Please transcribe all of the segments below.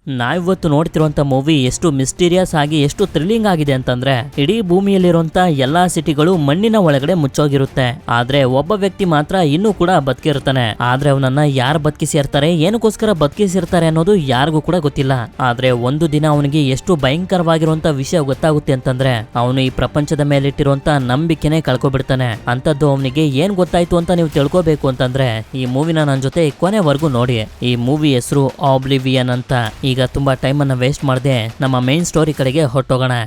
ನಾವಿವತ್ತು ನೋಡ್ತಿರುವಂತ ಮೂವಿ ಎಷ್ಟು ಮಿಸ್ಟೀರಿಯಸ್ ಆಗಿ ಎಷ್ಟು ಥ್ರಿಲ್ಲಿಂಗ್ ಆಗಿದೆ ಅಂತಂದ್ರೆ ಇಡೀ ಭೂಮಿಯಲ್ಲಿರುವಂತ ಎಲ್ಲಾ ಸಿಟಿಗಳು ಮಣ್ಣಿನ ಒಳಗಡೆ ಮುಚ್ಚೋಗಿರುತ್ತೆ. ಆದ್ರೆ ಒಬ್ಬ ವ್ಯಕ್ತಿ ಮಾತ್ರ ಇನ್ನೂ ಕೂಡ ಬದುಕಿರ್ತಾನೆ. ಆದ್ರೆ ಅವನನ್ನ ಯಾರು ಬದುಕಿಸಿರ್ತಾರೆ, ಏನಕ್ಕೋಸ್ಕರ ಬದುಕಿಸಿರ್ತಾರೆ ಅನ್ನೋದು ಯಾರಿಗೂ ಕೂಡ ಗೊತ್ತಿಲ್ಲ. ಆದ್ರೆ ಒಂದು ದಿನ ಅವನಿಗೆ ಎಷ್ಟು ಭಯಂಕರವಾಗಿರುವಂತ ವಿಷಯ ಗೊತ್ತಾಗುತ್ತೆ ಅಂತಂದ್ರೆ ಅವನು ಈ ಪ್ರಪಂಚದ ಮೇಲೆ ಇಟ್ಟಿರುವಂತ ನಂಬಿಕೆನೆ ಕಳ್ಕೊಬಿಡ್ತಾನೆ. ಅಂತದ್ದು ಅವನಿಗೆ ಏನ್ ಗೊತ್ತಾಯ್ತು ಅಂತ ನೀವು ತಿಳ್ಕೋಬೇಕು ಅಂತಂದ್ರೆ ಈ ಮೂವಿನ ನನ್ನ ಜೊತೆ ಕೊನೆವರೆಗೂ ನೋಡಿ. ಈ ಮೂವಿ ಹೆಸರು ಆಬ್ಲಿವಿಯನ್ ಅಂತ. ಈಗ ತುಂಬಾ ಟೈಮ್ ಅನ್ನ ವೇಸ್ಟ್ ಮಾಡದೆ ನಮ್ಮ ಮೇನ್ ಸ್ಟೋರಿ ಕಡೆಗೆ ಹೊರಟೋಗೋಣ.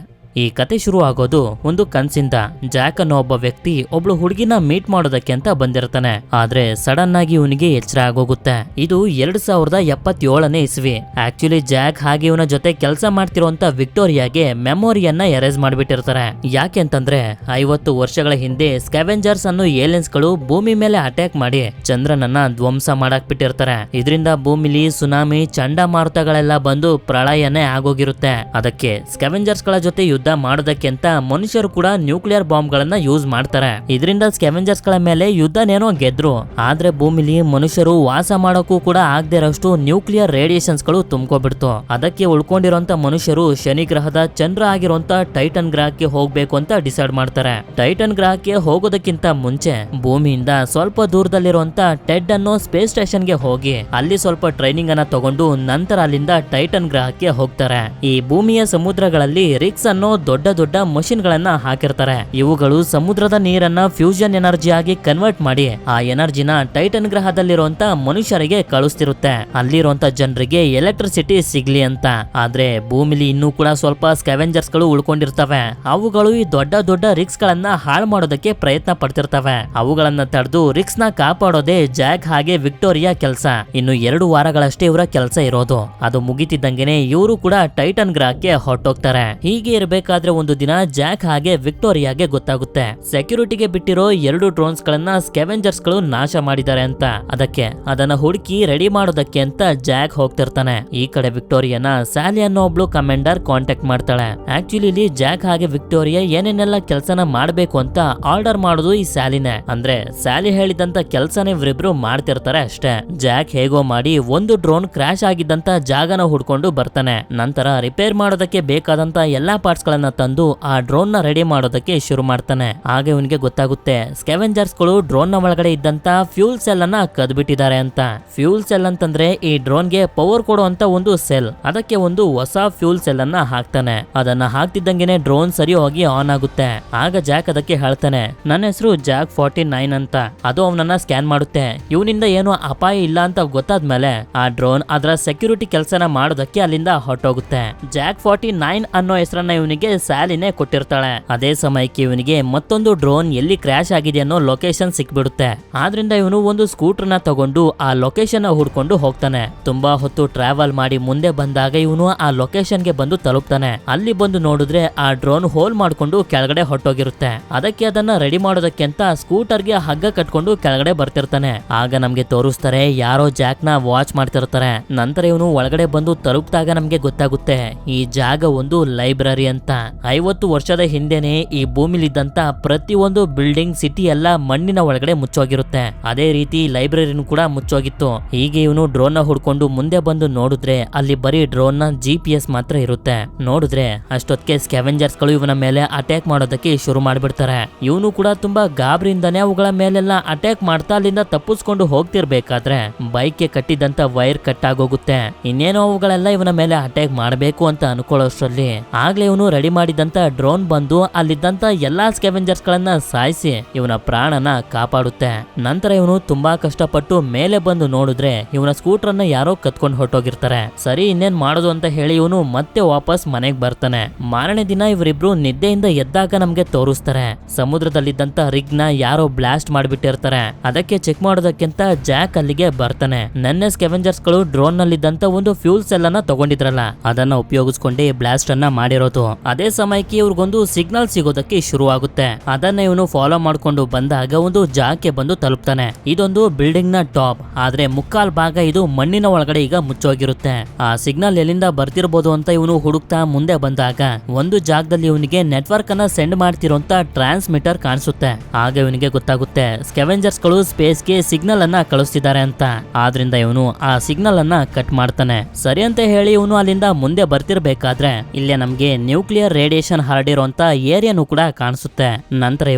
ಈ ಕತೆ ಶುರು ಆಗೋದು ಒಂದು ಕನ್ಸಿಂದ. ಜಾಕ್ ಅನ್ನೋ ಒಬ್ಬ ವ್ಯಕ್ತಿ ಒಬ್ಳು ಹುಡುಗಿನ ಮೀಟ್ ಮಾಡೋದಕ್ಕೆ ಅಂತ ಬಂದಿರ್ತಾನೆ. ಆದ್ರೆ ಸಡನ್ ಆಗಿ ಇವನಿಗೆ ಎಚ್ಚರ ಆಗೋಗುತ್ತೆ. ಇದು 2077ನೇ ಇಸ್ವಿ. ಆಕ್ಚುಲಿ ಜಾಕ್ ಹಾಗೆ ಇವನ ಜೊತೆ ಕೆಲಸ ಮಾಡ್ತಿರುವಂತ ವಿಕ್ಟೋರಿಯಾಗೆ ಮೆಮೊರಿಯನ್ನ ಎರೇಸ್ ಮಾಡ್ಬಿಟ್ಟಿರ್ತಾರೆ. ಯಾಕೆ ಅಂತಂದ್ರೆ 50 ವರ್ಷಗಳ ಹಿಂದೆ ಸ್ಕ್ಯಾವೆಂಜರ್ಸ್ ಅನ್ನೋ ಏಲಿಯನ್ಸ್ ಗಳು ಭೂಮಿ ಮೇಲೆ ಅಟ್ಯಾಕ್ ಮಾಡಿ ಚಂದ್ರನನ್ನ ಧ್ವಂಸ ಮಾಡಾಕ್ ಬಿಟ್ಟಿರ್ತಾರೆ. ಇದರಿಂದ ಭೂಮಿಲಿ ಸುನಾಮಿ, ಚಂಡಮಾರುತಗಳೆಲ್ಲ ಬಂದು ಪ್ರಳಯನೇ ಆಗೋಗಿರುತ್ತೆ. ಅದಕ್ಕೆ ಸ್ಕ್ಯಾವೆಂಜರ್ಸ್ ಗಳ ಜೊತೆ ಯುದ್ಧ ಮಾಡೋದಕ್ಕೆ ಅಂತ ಮನುಷ್ಯರು ಕೂಡ ನ್ಯೂಕ್ಲಿಯರ್ ಬಾಂಬ್ ಗಳನ್ನ ಯೂಸ್ ಮಾಡ್ತಾರೆ. ಇದರಿಂದ ಸ್ಕ್ಯಾವೆಂಜರ್ಸ್ ಗಳ ಮೇಲೆ ಯುದ್ಧನೇನೋ ಗೆದ್ರು. ಆದ್ರೆ ಭೂಮಿಲಿ ಮನುಷ್ಯರು ವಾಸ ಮಾಡೋಕ್ಕೂ ಕೂಡ ಆಗದೆ ಇರೋಷ್ಟು ನ್ಯೂಕ್ಲಿಯರ್ ರೇಡಿಯೇಷನ್ಸ್ ಗಳು ತುಂಬ್ಕೋಬಿಡ್ತು. ಅದಕ್ಕೆ ಉಳ್ಕೊಂಡಿರುವಂತ ಮನುಷ್ಯರು ಶನಿ ಗ್ರಹದ ಚಂದ್ರ ಆಗಿರುವಂತ ಟೈಟನ್ ಗ್ರಹಕ್ಕೆ ಹೋಗ್ಬೇಕು ಅಂತ ಡಿಸೈಡ್ ಮಾಡ್ತಾರೆ. ಟೈಟನ್ ಗ್ರಹಕ್ಕೆ ಹೋಗೋದಕ್ಕಿಂತ ಮುಂಚೆ ಭೂಮಿಯಿಂದ ಸ್ವಲ್ಪ ದೂರದಲ್ಲಿರುವಂತ ಟೆಡ್ ಅನ್ನೋ ಸ್ಪೇಸ್ ಸ್ಟೇಷನ್ ಗೆ ಹೋಗಿ ಅಲ್ಲಿ ಸ್ವಲ್ಪ ಟ್ರೈನಿಂಗ್ ಅನ್ನ ತಗೊಂಡು ನಂತರ ಅಲ್ಲಿಂದ ಟೈಟನ್ ಗ್ರಹಕ್ಕೆ ಹೋಗ್ತಾರೆ. ಈ ಭೂಮಿಯ ಸಮುದ್ರಗಳಲ್ಲಿ ರಿಕ್ಸ್ ಅನ್ನೋ ದೊಡ್ಡ ದೊಡ್ಡ ಮಷಿನ್ ಗಳನ್ನ ಹಾಕಿರ್ತಾರೆ. ಇವುಗಳು ಸಮುದ್ರದ ನೀರನ್ನ ಫ್ಯೂಷನ್ ಎನರ್ಜಿ ಆಗಿ ಕನ್ವರ್ಟ್ ಮಾಡಿ ಆ ಎನರ್ಜಿನ ಟೈಟನ್ ಗ್ರಹದಲ್ಲಿರುವಂತ ಮನುಷ್ಯರಿಗೆ ಕಳಿಸ್ತಿರುತ್ತೆ. ಅಲ್ಲಿರುವಂತ ಜನರಿಗೆ ಎಲೆಕ್ಟ್ರಿಸಿಟಿ ಸಿಗ್ಲಿ ಅಂತ. ಆದ್ರೆ ಭೂಮಿಲಿ ಇನ್ನೂ ಕೂಡ ಸ್ವಲ್ಪ ಸ್ಕ್ಯಾವೆಂಜರ್ಸ್ ಗಳು ಉಳ್ಕೊಂಡಿರ್ತವೆ. ಅವುಗಳು ಈ ದೊಡ್ಡ ದೊಡ್ಡ ರಿಕ್ಸ್ ಗಳನ್ನ ಹಾಳು ಮಾಡೋದಕ್ಕೆ ಪ್ರಯತ್ನ ಪಡ್ತಿರ್ತವೆ. ಅವುಗಳನ್ನ ತಡೆದು ರಿಕ್ಸ್ ನ ಕಾಪಾಡೋದೇ ಜಾಕ್ ಹಾಗೆ ವಿಕ್ಟೋರಿಯಾ ಕೆಲಸ. ಇನ್ನು 2 ವಾರಗಳಷ್ಟೇ ಇವರ ಕೆಲಸ ಇರೋದು. ಅದು ಮುಗಿತಿದ್ದಂಗೆನೆ ಇವರು ಕೂಡ ಟೈಟನ್ ಗ್ರಹಕ್ಕೆ ಹೊರಟೋಗ್ತಾರೆ. ಹೀಗೆ ಇರಬೇಕಾದ್ರೆ ಒಂದು ದಿನ ಜಾಕ್ ಹಾಗೆ ವಿಕ್ಟೋರಿಯಾಗೆ ಗೊತ್ತಾಗುತ್ತೆ ಸೆಕ್ಯೂರಿಟಿಗೆ ಬಿಟ್ಟಿರೋ 2 ಡ್ರೋನ್ಸ್ ಗಳನ್ನ ಸ್ಕ್ಯಾವೆಂಜರ್ಸ್ ಗಳು ನಾಶ ಮಾಡಿದ್ದಾರೆ ಅಂತ. ಅದಕ್ಕೆ ಅದನ್ನ ಹುಡುಕಿ ರೆಡಿ ಮಾಡೋದಕ್ಕೆ ಅಂತ ಜಾಕ್ ಹೋಗ್ತಿರ್ತಾನೆ. ಈ ಕಡೆ ವಿಕ್ಟೋರಿಯಾನ ಸ್ಯಾಲಿ ಅನ್ನೋ ಒಬ್ಳು ಕಮಾಂಡರ್ ಕಾಂಟ್ಯಾಕ್ಟ್ ಮಾಡ್ತಾಳೆ. ಆಕ್ಚುಲಿ ಇಲ್ಲಿ ಜಾಕ್ ಹಾಗೆ ವಿಕ್ಟೋರಿಯಾ ಏನೇನೆಲ್ಲ ಕೆಲಸನ ಮಾಡ್ಬೇಕು ಅಂತ ಆರ್ಡರ್ ಮಾಡೋದು ಈ ಸ್ಯಾಲಿನೇ. ಅಂದ್ರೆ ಸ್ಯಾಲಿ ಹೇಳಿದಂತ ಕೆಲಸನೇ ಇವರಿಬ್ರು ಮಾಡ್ತಿರ್ತಾರೆ ಅಷ್ಟೇ. ಜಾಕ್ ಹೇಗೋ ಮಾಡಿ ಒಂದು ಡ್ರೋನ್ ಕ್ರಾಶ್ ಆಗಿದ್ದಂತ ಜಾಗನ ಹುಡ್ಕೊಂಡು ಬರ್ತಾನೆ. ನಂತರ ರಿಪೇರ್ ಮಾಡೋದಕ್ಕೆ ಬೇಕಾದಂತ ಎಲ್ಲಾ ಪಾರ್ಟ್ಸ್ ಗಳನ್ನ ತಂದು ಆ ಡ್ರೋನ್ ನ ರೆಡಿ ಮಾಡೋದಕ್ಕೆ ಶುರು ಮಾಡ್ತಾನೆ. ಆಗ ಇವನಿಗೆ ಗೊತ್ತಾಗುತ್ತೆ ಸ್ಕ್ಯಾವೆಂಜರ್ಸ್ ಗಳು ಡ್ರೋನ್ ನ ಒಳಗಡೆ ಇದ್ದಂತ ಫ್ಯೂಲ್ ಸೆಲ್ ಅನ್ನ ಕದ್ಬಿಟ್ಟಿದ್ದಾರೆ ಅಂತ. ಫ್ಯೂಲ್ ಸೆಲ್ ಅಂತಂದ್ರೆ ಈ ಡ್ರೋನ್ ಗೆ ಪವರ್ ಕೊಡುವಂತ ಒಂದು ಸೆಲ್. ಅದಕ್ಕೆ ಒಂದು ಹೊಸ ಫ್ಯೂಲ್ ಸೆಲ್ ಅನ್ನ ಹಾಕ್ತಾನೆ. ಅದನ್ನ ಹಾಕ್ತಿದ್ದಂಗೆನೆ ಡ್ರೋನ್ ಸರಿ ಹೋಗಿ ಆನ್ ಆಗುತ್ತೆ. ಆಗ ಜಾಕ್ ಅದಕ್ಕೆ ಹೇಳ್ತಾನೆ, ನನ್ನ ಹೆಸರು ಜಾಕ್ 49 ಅಂತ. ಅದು ಅವನನ್ನ ಸ್ಕ್ಯಾನ್ ಮಾಡುತ್ತೆ. ಇವನಿಂದ ಏನು ಅಪಾಯ ಇಲ್ಲ ಅಂತ ಗೊತ್ತಾದ್ಮೇಲೆ ಆ ಡ್ರೋನ್ ಅದರ ಸೆಕ್ಯೂರಿಟಿ ಕೆಲಸನ ಮಾಡೋದಕ್ಕೆ ಅಲ್ಲಿಂದ ಹೊರಟೋಗುತ್ತೆ. ಜಾಕ್ 49 ಅನ್ನೋ ಹೆಸರನ್ನ ಇವನಿಗೆ ಸ್ಯಾಲಿನೇ ಕೊಟ್ಟಿರ್ತಾಳೆ. ಅದೇ ಸಮಯಕ್ಕೆ ಇವನಿಗೆ ಮತ್ತೊಂದು ಡ್ರೋನ್ ಎಲ್ಲಿ ಕ್ರಾಶ್ ಆಗಿದೆ ಅನ್ನೋ ಲೊಕೇಶನ್ ಸಿಕ್ಬಿಡುತ್ತೆ. ಆದ್ರಿಂದ ಇವನು ಒಂದು ಸ್ಕೂಟರ್ ನ ತಗೊಂಡು ಆ ಲೊಕೇಶನ್ ಹುಡ್ಕೊಂಡು ಹೋಗ್ತಾನೆ. ತುಂಬಾ ಹೊತ್ತು ಟ್ರಾವೆಲ್ ಮಾಡಿ ಮುಂದೆ ಬಂದಾಗ ಇವನು ಆ ಲೊಕೇಶನ್ ಗೆ ಬಂದು ತಲುಪ್ತಾನೆ. ಅಲ್ಲಿ ಬಂದು ನೋಡಿದ್ರೆ ಆ ಡ್ರೋನ್ ಹೋಲ್ ಮಾಡ್ಕೊಂಡು ಕೆಳಗಡೆ ಹೊರಟೋಗಿರುತ್ತೆ. ಅದಕ್ಕೆ ಅದನ್ನ ರೆಡಿ ಮಾಡೋದಕ್ಕೆ ಅಂತ ಸ್ಕೂಟರ್ ಗೆ ಹಗ್ಗ ಕಟ್ಕೊಂಡು ಕೆಳಗಡೆ ಬರ್ತಿರ್ತಾನೆ. ಆಗ ನಮ್ಗೆ ತೋರಿಸ್ತಾರೆ ಯಾರೋ ಜಾಕ್ ನ ವಾಚ್ ಮಾಡ್ತಿರ್ತಾರೆ. ನಂತರ ಇವನು ಒಳಗಡೆ ಬಂದು ತಲುಪಿದಾಗ ನಮ್ಗೆ ಗೊತ್ತಾಗುತ್ತೆ ಈ ಜಾಗ ಒಂದು ಲೈಬ್ರರಿ ಅಂತ. 50 ವರ್ಷದ ಹಿಂದೆನೆ ಈ ಭೂಮಿಲಿದ್ದಂತ ಪ್ರತಿಯೊಂದು ಬಿಲ್ಡಿಂಗ್, ಸಿಟಿ ಎಲ್ಲ ಮಣ್ಣಿನ ಒಳಗಡೆ ಮುಚ್ಚೋಗಿರುತ್ತೆ. ಅದೇ ರೀತಿ ಲೈಬ್ರರಿನೂ ಕೂಡ ಮುಚ್ಚೋಗಿತ್ತು. ಹೀಗೆ ಇವನು ಡ್ರೋನ್ ನ ಹುಡ್ಕೊಂಡು ಮುಂದೆ ಬಂದು ನೋಡಿದ್ರೆ ಅಲ್ಲಿ ಬರೀ ಡ್ರೋನ್ ನ GPS ಮಾತ್ರ ಇರುತ್ತೆ. ನೋಡಿದ್ರೆ ಅಷ್ಟೊತ್ತಿಗೆ ಸ್ಕ್ಯಾವೆಂಜರ್ಸ್ ಗಳು ಇವನ ಮೇಲೆ ಅಟ್ಯಾಕ್ ಮಾಡೋದಕ್ಕೆ ಶುರು ಮಾಡ್ಬಿಡ್ತಾರೆ. ಇವನು ಕೂಡ ತುಂಬಾ ಗಾಬರಿಯಿಂದಾನೆ ಅವುಗಳ ಮೇಲೆಲ್ಲ ಅಟ್ಯಾಕ್ ಮಾಡ್ತಾ ಅಲ್ಲಿಂದ ತಪ್ಪಿಸ್ಕೊಂಡು ಹೋಗ್ತಿರ್ಬೇಕಾದ್ರೆ ಬೈಕ್ ಗೆ ಕಟ್ಟಿದಂತ ವೈರ್ ಕಟ್ ಆಗೋಗುತ್ತೆ. ಇನ್ನೇನೋ ಅವುಗಳೆಲ್ಲ ಇವನ ಮೇಲೆ ಅಟ್ಯಾಕ್ ಮಾಡಬೇಕು ಅಂತ ಅನ್ಕೊಳ್ಳೋಷ್ಟ್ರಲ್ಲಿ ಆಗ್ಲೇ ಇವನು ರೆಡಿ ಮಾಡಿದಂತ ಡ್ರೋನ್ ಬಂದು ಅಲ್ಲಿದ್ದಂತ ಎಲ್ಲಾ ಸ್ಕ್ಯಾವೆಂಜರ್ಸ್ ಗಳನ್ನ ಸಾಯಿಸಿ ಇವನ ಪ್ರಾಣನ ಕಾಪಾಡುತ್ತೆ. ನಂತರ ಇವನು ತುಂಬಾ ಕಷ್ಟಪಟ್ಟು ಮೇಲೆ ಬಂದು ನೋಡಿದ್ರೆ ಇವನ ಸ್ಕೂಟರ್ ಅನ್ನ ಯಾರೋ ಕತ್ಕೊಂಡು ಹೊರಟೋಗಿರ್ತಾರೆ. ಸರಿ ಇನ್ನೇನ್ ಮಾಡೋದು ಅಂತ ಹೇಳಿ ಇವನು ಮತ್ತೆ ವಾಪಸ್ ಮನೆಗ್ ಬರ್ತಾನೆ. ಮಾರನೇ ದಿನ ಇವರಿಬ್ರು ನಿದ್ದೆಯಿಂದ ಎದ್ದಾಗ ನಮ್ಗೆ ತೋರಿಸ್ತಾರೆ ಸಮುದ್ರದಲ್ಲಿದ್ದಂತ ರಿಗ್ ನ ಯಾರೋ ಬ್ಲಾಸ್ಟ್ ಮಾಡ್ಬಿಟ್ಟಿರ್ತಾರೆ. ಅದಕ್ಕೆ ಚೆಕ್ ಮಾಡೋದಕ್ಕಿಂತ ಜಾಕ್ ಅಲ್ಲಿಗೆ ಬರ್ತಾನೆ. ನೆನ್ನೆ ಸ್ಕ್ಯಾವೆಂಜರ್ಸ್ ಗಳು ಡ್ರೋನ್ ನಲ್ಲಿದ್ದಂತ ಒಂದು ಫ್ಯೂಲ್ ಸೆಲ್ ಅನ್ನ ತಗೊಂಡಿದ್ರಲ್ಲ ಅದನ್ನ ಉಪಯೋಗಿಸ್ಕೊಂಡೆ ಬ್ಲಾಸ್ಟ್ ಅನ್ನ ಮಾಡಿರೋದು. ಅದೇ ಸಮಯಕ್ಕೆ ಇವ್ರಿಗೊಂದು ಸಿಗ್ನಲ್ ಸಿಗೋದಕ್ಕೆ ಶುರುವಾಗುತ್ತೆ. ಅದನ್ನ ಇವನು ಫಾಲೋ ಮಾಡ್ಕೊಂಡು ಬಂದಾಗ ಒಂದು ಜಾಗಕ್ಕೆ ಬಂದು ತಲುಪ್ತಾನೆ. ಇದೊಂದು ಬಿಲ್ಡಿಂಗ್ ನ ಟಾಪ್, ಆದ್ರೆ ಮುಕ್ಕಾಲ್ ಭಾಗ ಇದು ಮಣ್ಣಿನ ಒಳಗಡೆ ಈಗ ಮುಚ್ಚೋಗಿರುತ್ತೆ. ಆ ಸಿಗ್ನಲ್ ಎಲ್ಲಿಂದ ಬರ್ತಿರ್ಬೋದು ಅಂತ ಇವನು ಹುಡುಕ್ತಾ ಮುಂದೆ ಬಂದಾಗ ಒಂದು ಜಾಗದಲ್ಲಿ ಇವನಿಗೆ ನೆಟ್ವರ್ಕ್ ಅನ್ನ ಸೆಂಡ್ ಮಾಡ್ತಿರೋಂತ ಟ್ರಾನ್ಸ್ಮಿಟರ್ ಕಾಣಿಸುತ್ತೆ. ಆಗ ಇವನಿಗೆ ಗೊತ್ತಾಗುತ್ತೆ ಸ್ಕೆವೆಂಜರ್ಸ್ ಗಳು ಸ್ಪೇಸ್ ಗೆ ಸಿಗ್ನಲ್ ಅನ್ನ ಕಳಿಸ್ತಿದ್ದಾರೆ ಅಂತ. ಆದ್ರಿಂದ ಇವನು ಆ ಸಿಗ್ನಲ್ ಅನ್ನ ಕಟ್ ಮಾಡ್ತಾನೆ. ಸರಿ ಅಂತ ಹೇಳಿ ಇವನು ಅಲ್ಲಿಂದ ಮುಂದೆ ಬರ್ತಿರ್ಬೇಕಾದ್ರೆ ಇಲ್ಲೇ ನಮ್ಗೆ ನ್ಯೂಕ್ಲಿಯರ್ ರೇಡಿಯೇಷನ್ ಹರಡಿರುವಂತ ಏರಿಯಾನು ಕೂಡ ಕಾಣಿಸುತ್ತೆ. ನಂತರ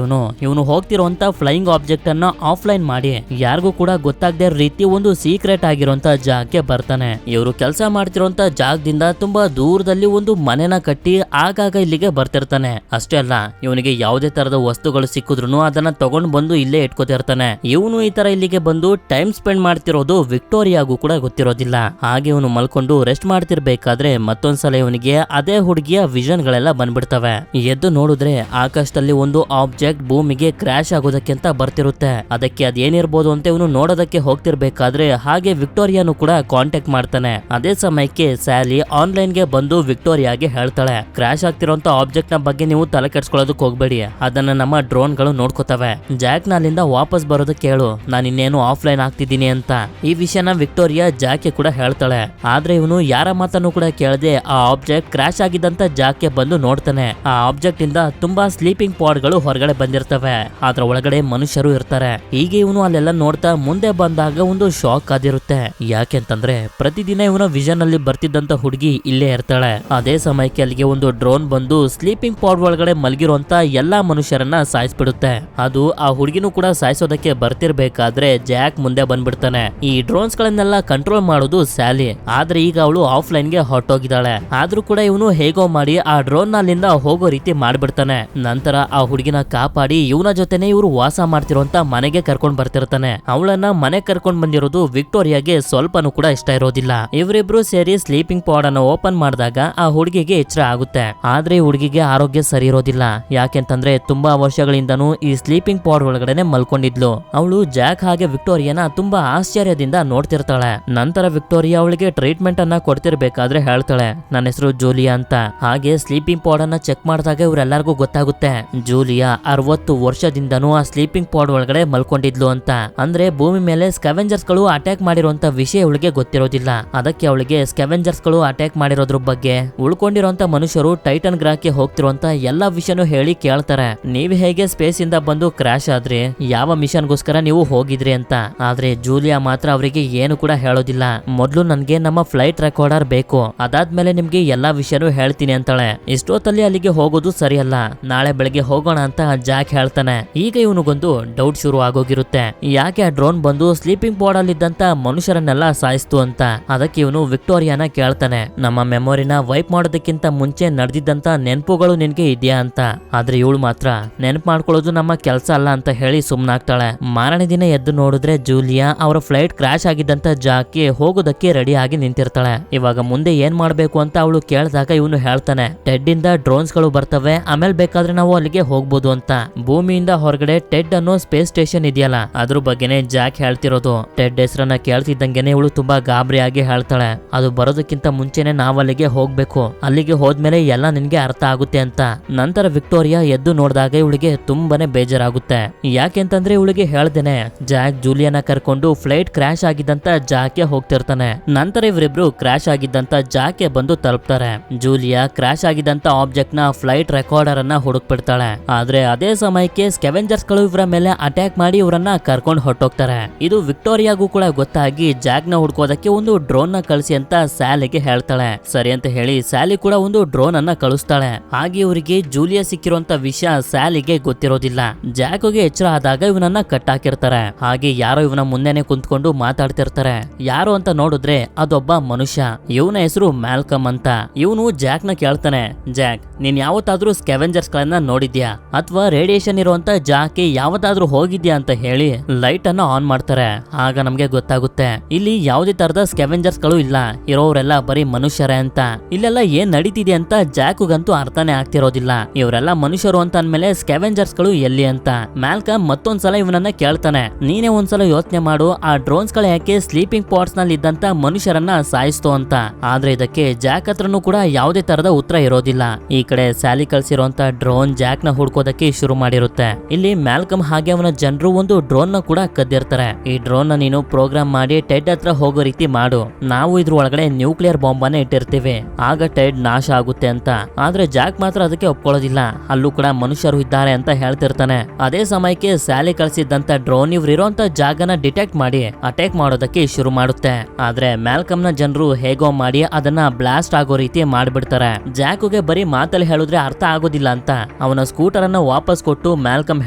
ಇವನು ಹೋಗ್ತಿರುವಂತ ಫ್ಲೈಯಿಂಗ್ ಆಬ್ಜೆಕ್ಟ್ ಅನ್ನ ಆಫ್ಲೈನ್ ಮಾಡಿ ಯಾರಿಗೂ ಕೂಡ ಗೊತ್ತಾಗದೇ ರೀತಿ ಒಂದು ಸೀಕ್ರೆಟ್ ಆಗಿರುವಂತ ಜಾಗಕ್ಕೆ ಬರ್ತಾನೆ. ಇವರು ಕೆಲಸ ಮಾಡ್ತಿರುವಂತ ಜಾಗದಿಂದ ತುಂಬಾ ದೂರದಲ್ಲಿ ಒಂದು ಮನೆನ ಕಟ್ಟಿ ಆಗಾಗ ಇಲ್ಲಿಗೆ ಬರ್ತಿರ್ತಾನೆ. ಅಷ್ಟೇ ಅಲ್ಲ, ಇವನಿಗೆ ಯಾವುದೇ ತರದ ವಸ್ತುಗಳು ಸಿಕ್ಕಿದ್ರು ಅದನ್ನ ತಗೊಂಡ್ ಬಂದು ಇಲ್ಲೇ ಇಟ್ಕೋತಿರ್ತಾನೆ. ಇವನು ಈ ತರ ಇಲ್ಲಿಗೆ ಬಂದು ಟೈಮ್ ಸ್ಪೆಂಡ್ ಮಾಡ್ತಿರೋದು ವಿಕ್ಟೋರಿಯಾಗೂ ಕೂಡ ಗೊತ್ತಿರೋದಿಲ್ಲ. ಹಾಗೆ ಇವನು ಮಲ್ಕೊಂಡು ರೆಸ್ಟ್ ಮಾಡ್ತಿರ್ಬೇಕಾದ್ರೆ ಮತ್ತೊಂದ್ಸಲ ಇವನಿಗೆ ಅದೇ ಹುಡುಗಿಯ ವಿಷನ್ ಗಳೆಲ್ಲ ಬಂದ್ಬಿಡ್ತವೆ. ಎದ್ದು ನೋಡಿದ್ರೆ ಆಕಾಶದಲ್ಲಿ ಒಂದು ಆಬ್ಜೆಕ್ಟ್ ಭೂಮಿಗೆ ಕ್ರಾಶ್ ಆಗೋದಕ್ಕೆ ಅಂತ ಬರ್ತಿರುತ್ತೆ. ಅದಕ್ಕೆ ಅದೇನಿರ್ಬೋದು ಅಂತ ಇವನು ನೋಡೋದಕ್ಕೆ ಹೋಗ್ತಿರ್ಬೇಕಾದ್ರೆ ಹಾಗೆ ವಿಕ್ಟೋರಿಯಾನು ಕೂಡ ಕಾಂಟ್ಯಾಕ್ಟ್ ಮಾಡ್ತಾನೆ. ಅದೇ ಸಮಯಕ್ಕೆ ಸ್ಯಾಲಿ ಆನ್ಲೈನ್ ಗೆ ಬಂದು ವಿಕ್ಟೋರಿಯಾಗೆ ಹೇಳ್ತಾಳೆ, ಕ್ರಾಶ್ ಆಗ್ತಿರೋಂತ ಆಬ್ಜೆಕ್ಟ್ ನ ಬಗ್ಗೆ ನೀವು ತಲೆ ಕೆಡ್ಸ್ಕೊಳ್ಳೋದಕ್ಕೆ ಹೋಗ್ಬೇಡಿ, ಅದನ್ನ ನಮ್ಮ ಡ್ರೋನ್ ಗಳು ನೋಡ್ಕೋತವೆ. ಜಾಕ್ ನ ಅಲ್ಲಿಂದ ವಾಪಸ್ ಬರೋದಕ್ಕೆ ಹೇಳು, ನಾನು ಇನ್ನೇನು ಆಫ್ಲೈನ್ ಆಗ್ತಿದ್ದೀನಿ ಅಂತ. ಈ ವಿಷಯನ ವಿಕ್ಟೋರಿಯಾ ಜಾಕ್ ಕೂಡ ಹೇಳ್ತಾಳೆ. ಆದ್ರೆ ಇವನು ಯಾರ ಮಾತನ್ನು ಕೂಡ ಕೇಳದೆ ಆ ಆಬ್ಜೆಕ್ಟ್ ಕ್ರಾಶ್ ಆಗಿದ್ದಂತ ಜಾಕ್ಗೆ ಬಂದು ನೋಡ್ತಾನೆ. ಆ ಆಬ್ಜೆಕ್ಟ್ ಇಂದ ತುಂಬಾ ಸ್ಲೀಪಿಂಗ್ ಪಾಡ್ ಗಳು ಹೊರಗಡೆ ಬಂದಿರ್ತವೆ. ಅದ್ರ ಒಳಗಡೆ ಮನುಷ್ಯರು ಇರ್ತಾರೆ. ಹೀಗೆ ಇವನು ಅಲ್ಲೆಲ್ಲ ನೋಡ್ತಾ ಮುಂದೆ ಬಂದಾಗ ಒಂದು ಶಾಕ್ ಆದಿರುತ್ತೆ. ಯಾಕೆಂತಂದ್ರೆ ಪ್ರತಿದಿನ ಇವನ ವಿಷನ್ ಅಲ್ಲಿ ಬರ್ತಿದ್ದಂತ ಹುಡುಗಿ ಇಲ್ಲೇ ಇರ್ತಾಳೆ. ಅದೇ ಸಮಯಕ್ಕೆ ಅಲ್ಲಿಗೆ ಒಂದು ಡ್ರೋನ್ ಬಂದು ಸ್ಲೀಪಿಂಗ್ ಪಾಡ್ ಒಳಗಡೆ ಮಲಗಿರುವಂತ ಎಲ್ಲಾ ಮನುಷ್ಯರನ್ನ ಸಾಯಿಸ್ಬಿಡುತ್ತೆ. ಅದು ಆ ಹುಡುಗಿನೂ ಕೂಡ ಸಾಯಿಸೋದಕ್ಕೆ ಬರ್ತಿರ್ಬೇಕಾದ್ರೆ ಜಾಕ್ ಮುಂದೆ ಬಂದ್ಬಿಡ್ತಾನೆ. ಈ ಡ್ರೋನ್ಸ್ ಗಳನ್ನೆಲ್ಲ ಕಂಟ್ರೋಲ್ ಮಾಡೋದು ಸ್ಯಾಲಿ. ಆದ್ರೆ ಈಗ ಅವಳು ಆಫ್ಲೈನ್ ಗೆ ಹೊರಟೋಗಿದ್ದಾಳೆ. ಆದ್ರೂ ಕೂಡ ಇವನು ಹೇಗೋ ಮಾಡಿ ಆ ಡ್ರೋನ್ ಅಲ್ಲಿಂದ ಹೋಗೋ ರೀತಿ ಮಾಡ್ಬಿಡ್ತಾನೆ. ನಂತರ ಆ ಹುಡುಗಿನ ಕಾಪಾಡಿ ಇವನ ಜೊತೆನೆ ಇವರು ವಾಸ ಮಾಡ್ತಿರೋಂತ ಮನೆಗೆ ಕರ್ಕೊಂಡ್ ಬರ್ತಿರ್ತಾನೆ. ಅವಳನ್ನ ಮನೆ ಕರ್ಕೊಂಡ್ ಬಂದಿರೋದು ವಿಕ್ಟೋರಿಯಾಗೆ ಸ್ವಲ್ಪನೂ ಕೂಡ ಇಷ್ಟ ಇರೋದಿಲ್ಲ. ಇವರಿಬ್ರು ಸೇರಿ ಸ್ಲೀಪಿಂಗ್ ಪಾಡ್ ಅನ್ನ ಓಪನ್ ಮಾಡಿದಾಗ ಆ ಹುಡುಗಿಗೆ ಎಚ್ಚರ ಆಗುತ್ತೆ. ಆದ್ರೆ ಈ ಹುಡುಗಿಗೆ ಆರೋಗ್ಯ ಸರಿ ಇರೋದಿಲ್ಲ. ಯಾಕೆಂತಂದ್ರೆ ತುಂಬಾ ವರ್ಷಗಳಿಂದನೂ ಈ ಸ್ಲೀಪಿಂಗ್ ಪಾಡ್ ಒಳಗಡೆನೆ ಮಲ್ಕೊಂಡಿದ್ಲು. ಅವಳು ಜಾಕ್ ಹಾಗೆ ವಿಕ್ಟೋರಿಯಾನ ತುಂಬಾ ಆಶ್ಚರ್ಯದಿಂದ ನೋಡ್ತಿರ್ತಾಳೆ. ನಂತರ ವಿಕ್ಟೋರಿಯಾ ಅವಳಿಗೆ ಟ್ರೀಟ್ಮೆಂಟ್ ಅನ್ನ ಕೊಡ್ತಿರ್ಬೇಕಾದ್ರೆ ಹೇಳ್ತಾಳೆ, ನನ್ನ ಹೆಸರು ಜೂಲಿಯಾ ಅಂತ. ಹಾಗೆ ಸ್ಲೀಪಿಂಗ್ ಪಾಡ್ ಅನ್ನ ಚೆಕ್ ಮಾಡಿದಾಗ ಇವರೆಲ್ಲರಿಗೂ ಗೊತ್ತಾಗುತ್ತೆ ಜೂಲಿಯಾ 60 ವರ್ಷದಿಂದನೂ ಆ ಸ್ಲೀಪಿಂಗ್ ಪಾಡ್ ಒಳಗಡೆ ಮಲ್ಕೊಂಡಿದ್ಲು ಅಂತ. ಅಂದ್ರೆ ಭೂಮಿ ಮೇಲೆ ಸ್ಕೆವೆಂಜರ್ಸ್ ಗಳು ಅಟ್ಯಾಕ್ ಮಾಡಿರುವಂತ ವಿಷಯ ಅವಳಿಗೆ ಗೊತ್ತಿರೋದಿಲ್ಲ. ಅದಕ್ಕೆ ಅವಳಿಗೆ ಸ್ಕೆವೆಂಜರ್ಸ್ ಗಳು ಅಟ್ಯಾಕ್ ಮಾಡಿರೋದ್ರ ಬಗ್ಗೆ ಉಳ್ಕೊಂಡಿರುವಂತ ಮನುಷ್ಯರು ಟೈಟನ್ ಗ್ರಹಕ್ಕೆ ಹೋಗ್ತಿರುವಂತ ಎಲ್ಲಾ ವಿಷಯನೂ ಹೇಳಿ ಕೇಳ್ತಾರೆ. ನೀವು ಹೇಗೆ ಸ್ಪೇಸ್ ಇಂದ ಬಂದು ಕ್ರಾಶ್ ಆದ್ರಿ, ಯಾವ ಮಿಷನ್ ಗೋಸ್ಕರ ನೀವು ಹೋಗಿದ್ರಿ ಅಂತ. ಆದ್ರೆ ಜೂಲಿಯಾ ಮಾತ್ರ ಅವರಿಗೆ ಏನು ಕೂಡ ಹೇಳೋದಿಲ್ಲ. ಮೊದ್ಲು ನನ್ಗೆ ನಮ್ಮ ಫ್ಲೈಟ್ ರೆಕಾರ್ಡರ್ ಬೇಕು, ಅದಾದ್ಮೇಲೆ ನಿಮ್ಗೆ ಎಲ್ಲಾ ವಿಷಯನೂ ಹೇಳ್ತೀನಿ ಅಂತಾಳೆ. ಇಷ್ಟೊತ್ತಲ್ಲಿ ಅಲ್ಲಿಗೆ ಹೋಗೋದು ಸರಿಯಲ್ಲ, ನಾಳೆ ಬೆಳಗ್ಗೆ ಹೋಗೋಣ ಅಂತ ಜಾಕ್ ಹೇಳ್ತಾನೆ. ಈಗ ಇವನಿಗೊಂದು ಡೌಟ್ ಶುರು ಆಗೋಗಿರುತ್ತೆ, ಯಾಕೆ ಆ ಡ್ರೋನ್ ಬಂದು ಸ್ಲೀಪಿಂಗ್ ಪಾಡ್ ಅಲ್ಲಿ ಇದ್ದಂತ ಮನುಷ್ಯರನ್ನೆಲ್ಲ ಸಾಯಿಸ್ತು ಅಂತ. ಅದಕ್ಕೆ ಇವನು ವಿಕ್ಟೋರಿಯಾನ ಕೇಳ್ತಾನೆ, ನಮ್ಮ ಮೆಮೊರಿನ ವೈಪ್ ಮಾಡೋದಕ್ಕಿಂತ ಮುಂಚೆ ನಡೆದಿದ್ದಂತ ನೆನಪುಗಳು ನಿನ್ಗೆ ಇದೆಯಾ ಅಂತ. ಆದ್ರೆ ಇವಳು ಮಾತ್ರ ನೆನಪು ಮಾಡ್ಕೊಳ್ಳೋದು ನಮ್ಮ ಕೆಲಸ ಅಲ್ಲ ಅಂತ ಹೇಳಿ ಸುಮ್ನಾಗ್ತಾಳೆ. ಮಾರನೇ ದಿನ ಎದ್ದು ನೋಡಿದ್ರೆ ಜೂಲಿಯಾ ಅವರ ಫ್ಲೈಟ್ ಕ್ರಾಶ್ ಆಗಿದ್ದಂತ ಜಾಗಕ್ಕೆ ಹೋಗೋದಕ್ಕೆ ರೆಡಿ ಆಗಿ ನಿಂತಿರ್ತಾಳೆ. ಇವಾಗ ಮುಂದೆ ಏನ್ ಮಾಡ್ಬೇಕು ಅಂತ ಅವಳು ಕೇಳಿದಾಗ ಇವನು ಹೇಳ್ತಾನೆ, ಟೆಡ್ ಇಂದ ಡ್ರೋನ್ಸ್ ಗಳು ಬರ್ತವೆ, ಆಮೇಲೆ ಬೇಕಾದ್ರೆ ನಾವು ಅಲ್ಲಿಗೆ ಹೋಗ್ಬೋದು ಅಂತ. ಭೂಮಿಯಿಂದ ಹೊರಗಡೆ ಟೆಡ್ ಅನ್ನೋ ಸ್ಪೇಸ್ ಸ್ಟೇಷನ್ ಇದೆಯಲ್ಲ ಅದ್ರ ಬಗ್ಗೆನೆ ಜಾಕ್ ಹೇಳ್ತಿರೋದು. ಟೆಡ್ ಹೆಸರನ್ನ ಕೇಳ್ತಿದ್ದಂಗೆನೆ ಇವಳು ತುಂಬಾ ಗಾಬರಿಯಾಗಿ ಹೇಳ್ತಾಳೆ, ಅದು ಬರೋದಕ್ಕಿಂತ ಮುಂಚೆನೆ ನಾವ್ ಅಲ್ಲಿಗೆ ಹೋಗ್ಬೇಕು, ಅಲ್ಲಿಗೆ ಹೋದ್ಮೇಲೆ ಎಲ್ಲ ನಿನ್ಗೆ ಅರ್ಥ ಆಗುತ್ತೆ ಅಂತ. ನಂತರ ವಿಕ್ಟೋರಿಯಾ ಎದ್ದು ನೋಡಿದಾಗ ಇವಳಿಗೆ ತುಂಬಾನೇ ಬೇಜಾರಾಗುತ್ತೆ. ಯಾಕೆಂತಂದ್ರೆ ಇವಳಿಗೆ ಹೇಳ್ದೇನೆ ಜಾಕ್ ಜೂಲಿಯಾನ ಕರ್ಕೊಂಡು ಫ್ಲೈಟ್ ಕ್ರಾಶ್ ಆಗಿದ್ದಂತ ಜಾಕ್ಗೆ ಹೋಗ್ತಿರ್ತಾನೆ. ನಂತರ ಇವರಿಬ್ರು ಕ್ರಾಶ್ ಆಗಿದ್ದಂತ ಜಾಕ್ಗೆ ಬಂದು ತಲುಪ್ತಾರೆ. ಜೂಲಿಯಾ ಕ್ರಾಶ್ ಆಗಿದ್ದಂತ ಆಬ್ಜೆಕ್ಟ್ ನ ಫ್ಲೈಟ್ ರೆಕಾರ್ಡರ್ ಅನ್ನ ಹುಡುಕ್ಬಿಡ್ತಾಳೆ. ಆದ್ರೆ ಅದೇ ಸಮಯಕ್ಕೆ ಸ್ಕೆವೆಂಜರ್ಸ್ ಗಳು ಇವರ ಮೇಲೆ ಅಟ್ಯಾಕ್ ಮಾಡಿ ಇವರನ್ನ ಕರ್ಕೊಂಡು ಹೊರಟೋಗ್ತಾರೆ. ಇದು ವಿಕ್ಟೋರಿಯಾಗೂ ಕೂಡ ಗೊತ್ತಾಗಿ ಜಾಕ್ ನ ಹುಡ್ಕೋದಕ್ಕೆ ಒಂದು ಡ್ರೋನ್ ನ ಕಳಿಸಿ ಅಂತ ಸ್ಯಾಲಿಗೆ ಹೇಳ್ತಾಳೆ. ಸರಿ ಅಂತ ಹೇಳಿ ಸ್ಯಾಲಿ ಕೂಡ ಒಂದು ಡ್ರೋನ್ ಅನ್ನ ಕಳಿಸ್ತಾಳೆ. ಹಾಗೆ ಇವರಿಗೆ ಜೂಲಿಯಾ ಸಿಕ್ಕಿರುವಂತ ವಿಷಯ ಸ್ಯಾಲಿಗೆ ಗೊತ್ತಿರೋದಿಲ್ಲ. ಜಾಕ್ಗೆ ಎಚ್ಚರ ಆದಾಗ ಇವನನ್ನ ಕಟ್ಟಾಕಿರ್ತಾರೆ. ಹಾಗೆ ಯಾರೋ ಇವನ ಮುಂದೆನೆ ಕುಂತ್ಕೊಂಡು ಮಾತಾಡ್ತಿರ್ತಾರೆ. ಯಾರು ಅಂತ ನೋಡಿದ್ರೆ ಅದೊಬ್ಬ ಮನುಷ್ಯ. ಇವನ ಹೆಸರು ಮ್ಯಾಲ್ಕಮ್ ಅಂತ. ಇವನು ಜಾಕ್ ನ ಕೇಳ್ತಾನೆ, ಜಾಕ್ ನೀನ್ ಯಾವತ್ತಾದ್ರೂ ಸ್ಕೆವೆಂಜರ್ಸ್ ಗಳನ್ನ ನೋಡಿದ್ಯಾ ಅಥವಾ ರೇಡಿಯೇಷನ್ ಇರುವಂತ ಜಾಕೆ ಯಾವತ್ತಾದ್ರೂ ಹೋಗಿದ್ಯಾ ಅಂತ ಹೇಳಿ ಲೈಟ್ ಅನ್ನ ಆನ್ ಮಾಡ್ತಾರೆ. ಆಗ ನಮ್ಗೆ ಗೊತ್ತಾಗುತ್ತೆ ಇಲ್ಲಿ ಯಾವುದೇ ತರದ ಸ್ಕೆವೆಂಜರ್ಸ್ ಗಳು ಇಲ್ಲ, ಇರೋರೆಲ್ಲ ಬರೀ ಮನುಷ್ಯರೇ ಅಂತ. ಇಲ್ಲೆಲ್ಲ ಏನ್ ನಡೀತಿದೆ ಅಂತ ಜಾಕ್ಗಂತೂ ಅರ್ಥನೇ ಆಗ್ತಿರೋದಿಲ್ಲ. ಇವರೆಲ್ಲ ಮನುಷ್ಯರು ಅಂತ ಅಂದ್ಮೇಲೆ ಸ್ಕೆವೆಂಜರ್ಸ್ ಗಳು ಎಲ್ಲಿ ಅಂತ. ಮ್ಯಾಲ್ಕಮ್ ಮತ್ತೊಂದ್ಸಲ ಇವನನ್ನ ಕೇಳ್ತಾನೆ, ನೀನೇ ಒಂದ್ಸಲ ಯೋಚನೆ ಮಾಡು, ಆ ಡ್ರೋನ್ಸ್ ಗಳು ಯಾಕೆ ಸ್ಲೀಪಿಂಗ್ ಪಾಡ್ಸ್ ನಲ್ಲಿ ಇದ್ದಂತ ಮನುಷ್ಯರನ್ನ ಸಾಯಿಸ್ತು ಅಂತ. ಆದ್ರೆ ಇದಕ್ಕೆ ಜಾಕ್ ಹತ್ರನೂ ಕೂಡ ಯಾವುದೇ ತರದ ಉತ್ತರ ಇರೋದಿಲ್ಲ. ಈ ಕಡೆ ಸ್ಯಾಲಿ ಕಳ್ಸಿರುವಂತ ಡ್ರೋನ್ ಜಾಕ್ ನ ಹುಡ್ಕೋದಕ್ಕೆ ಶುರು ಮಾಡಿರುತ್ತೆ. ಇಲ್ಲಿ ಮ್ಯಾಲ್ಕಮ್ ಹಾಗೆ ಅವನ ಜನರು ಒಂದು ಡ್ರೋನ್ ನ ಕೂಡ ಕದ್ದಿರ್ತಾರೆ. ಈ ಡ್ರೋನ್ ನ ನೀನು ಪ್ರೋಗ್ರಾಮ್ ಮಾಡಿ ಟೆಡ್ ಹತ್ರ ಹೋಗೋ ರೀತಿ ಮಾಡು, ನಾವು ಇದ್ರ ಒಳಗಡೆ ನ್ಯೂಕ್ಲಿಯರ್ ಬಾಂಬ್ ಅನ್ನ ಇಟ್ಟಿರ್ತೀವಿ, ಆಗ ಟೆಡ್ ನಾಶ ಆಗುತ್ತೆ ಅಂತ. ಆದ್ರೆ ಜಾಕ್ ಮಾತ್ರ ಅದಕ್ಕೆ ಒಪ್ಕೊಳ್ಳೋದಿಲ್ಲ. ಅಲ್ಲೂ ಕೂಡ ಮನುಷ್ಯರು ಇದ್ದಾರೆ ಅಂತ ಹೇಳ್ತಿರ್ತಾನೆ. ಅದೇ ಸಮಯಕ್ಕೆ ಸ್ಯಾಲಿ ಕಳಿಸಿದ್ದಂತ ಡ್ರೋನ್ ಇವ್ರಿರೋಂತ ಜಾಗನ ಡಿಟೆಕ್ಟ್ ಮಾಡಿ ಅಟ್ಯಾಕ್ ಮಾಡೋದಕ್ಕೆ ಶುರು ಮಾಡುತ್ತೆ. ಆದ್ರೆ ಮ್ಯಾಲ್ಕಮ್ ನ ಜನರು ಹೇಗೋ ಮಾಡಿ ಅದನ್ನ ಬ್ಲಾಸ್ಟ್ ಆಗೋ ರೀತಿ ಮಾಡ್ಬಿಡ್ತಾರೆ. ಜಾಕ್ಗೆ ಬರೀ ಮಾತಲ್ಲಿ ಹೇಳಿದ್ರೆ ಅರ್ಥ ಆಗೋದಿಲ್ಲ ಅಂತ ಅವನ ಸ್ಕೂಟರ್ ಅನ್ನ ವಾಪಸ್ ಕೊಟ್ಟು ಮ್ಯಾಲ್ಕಮ್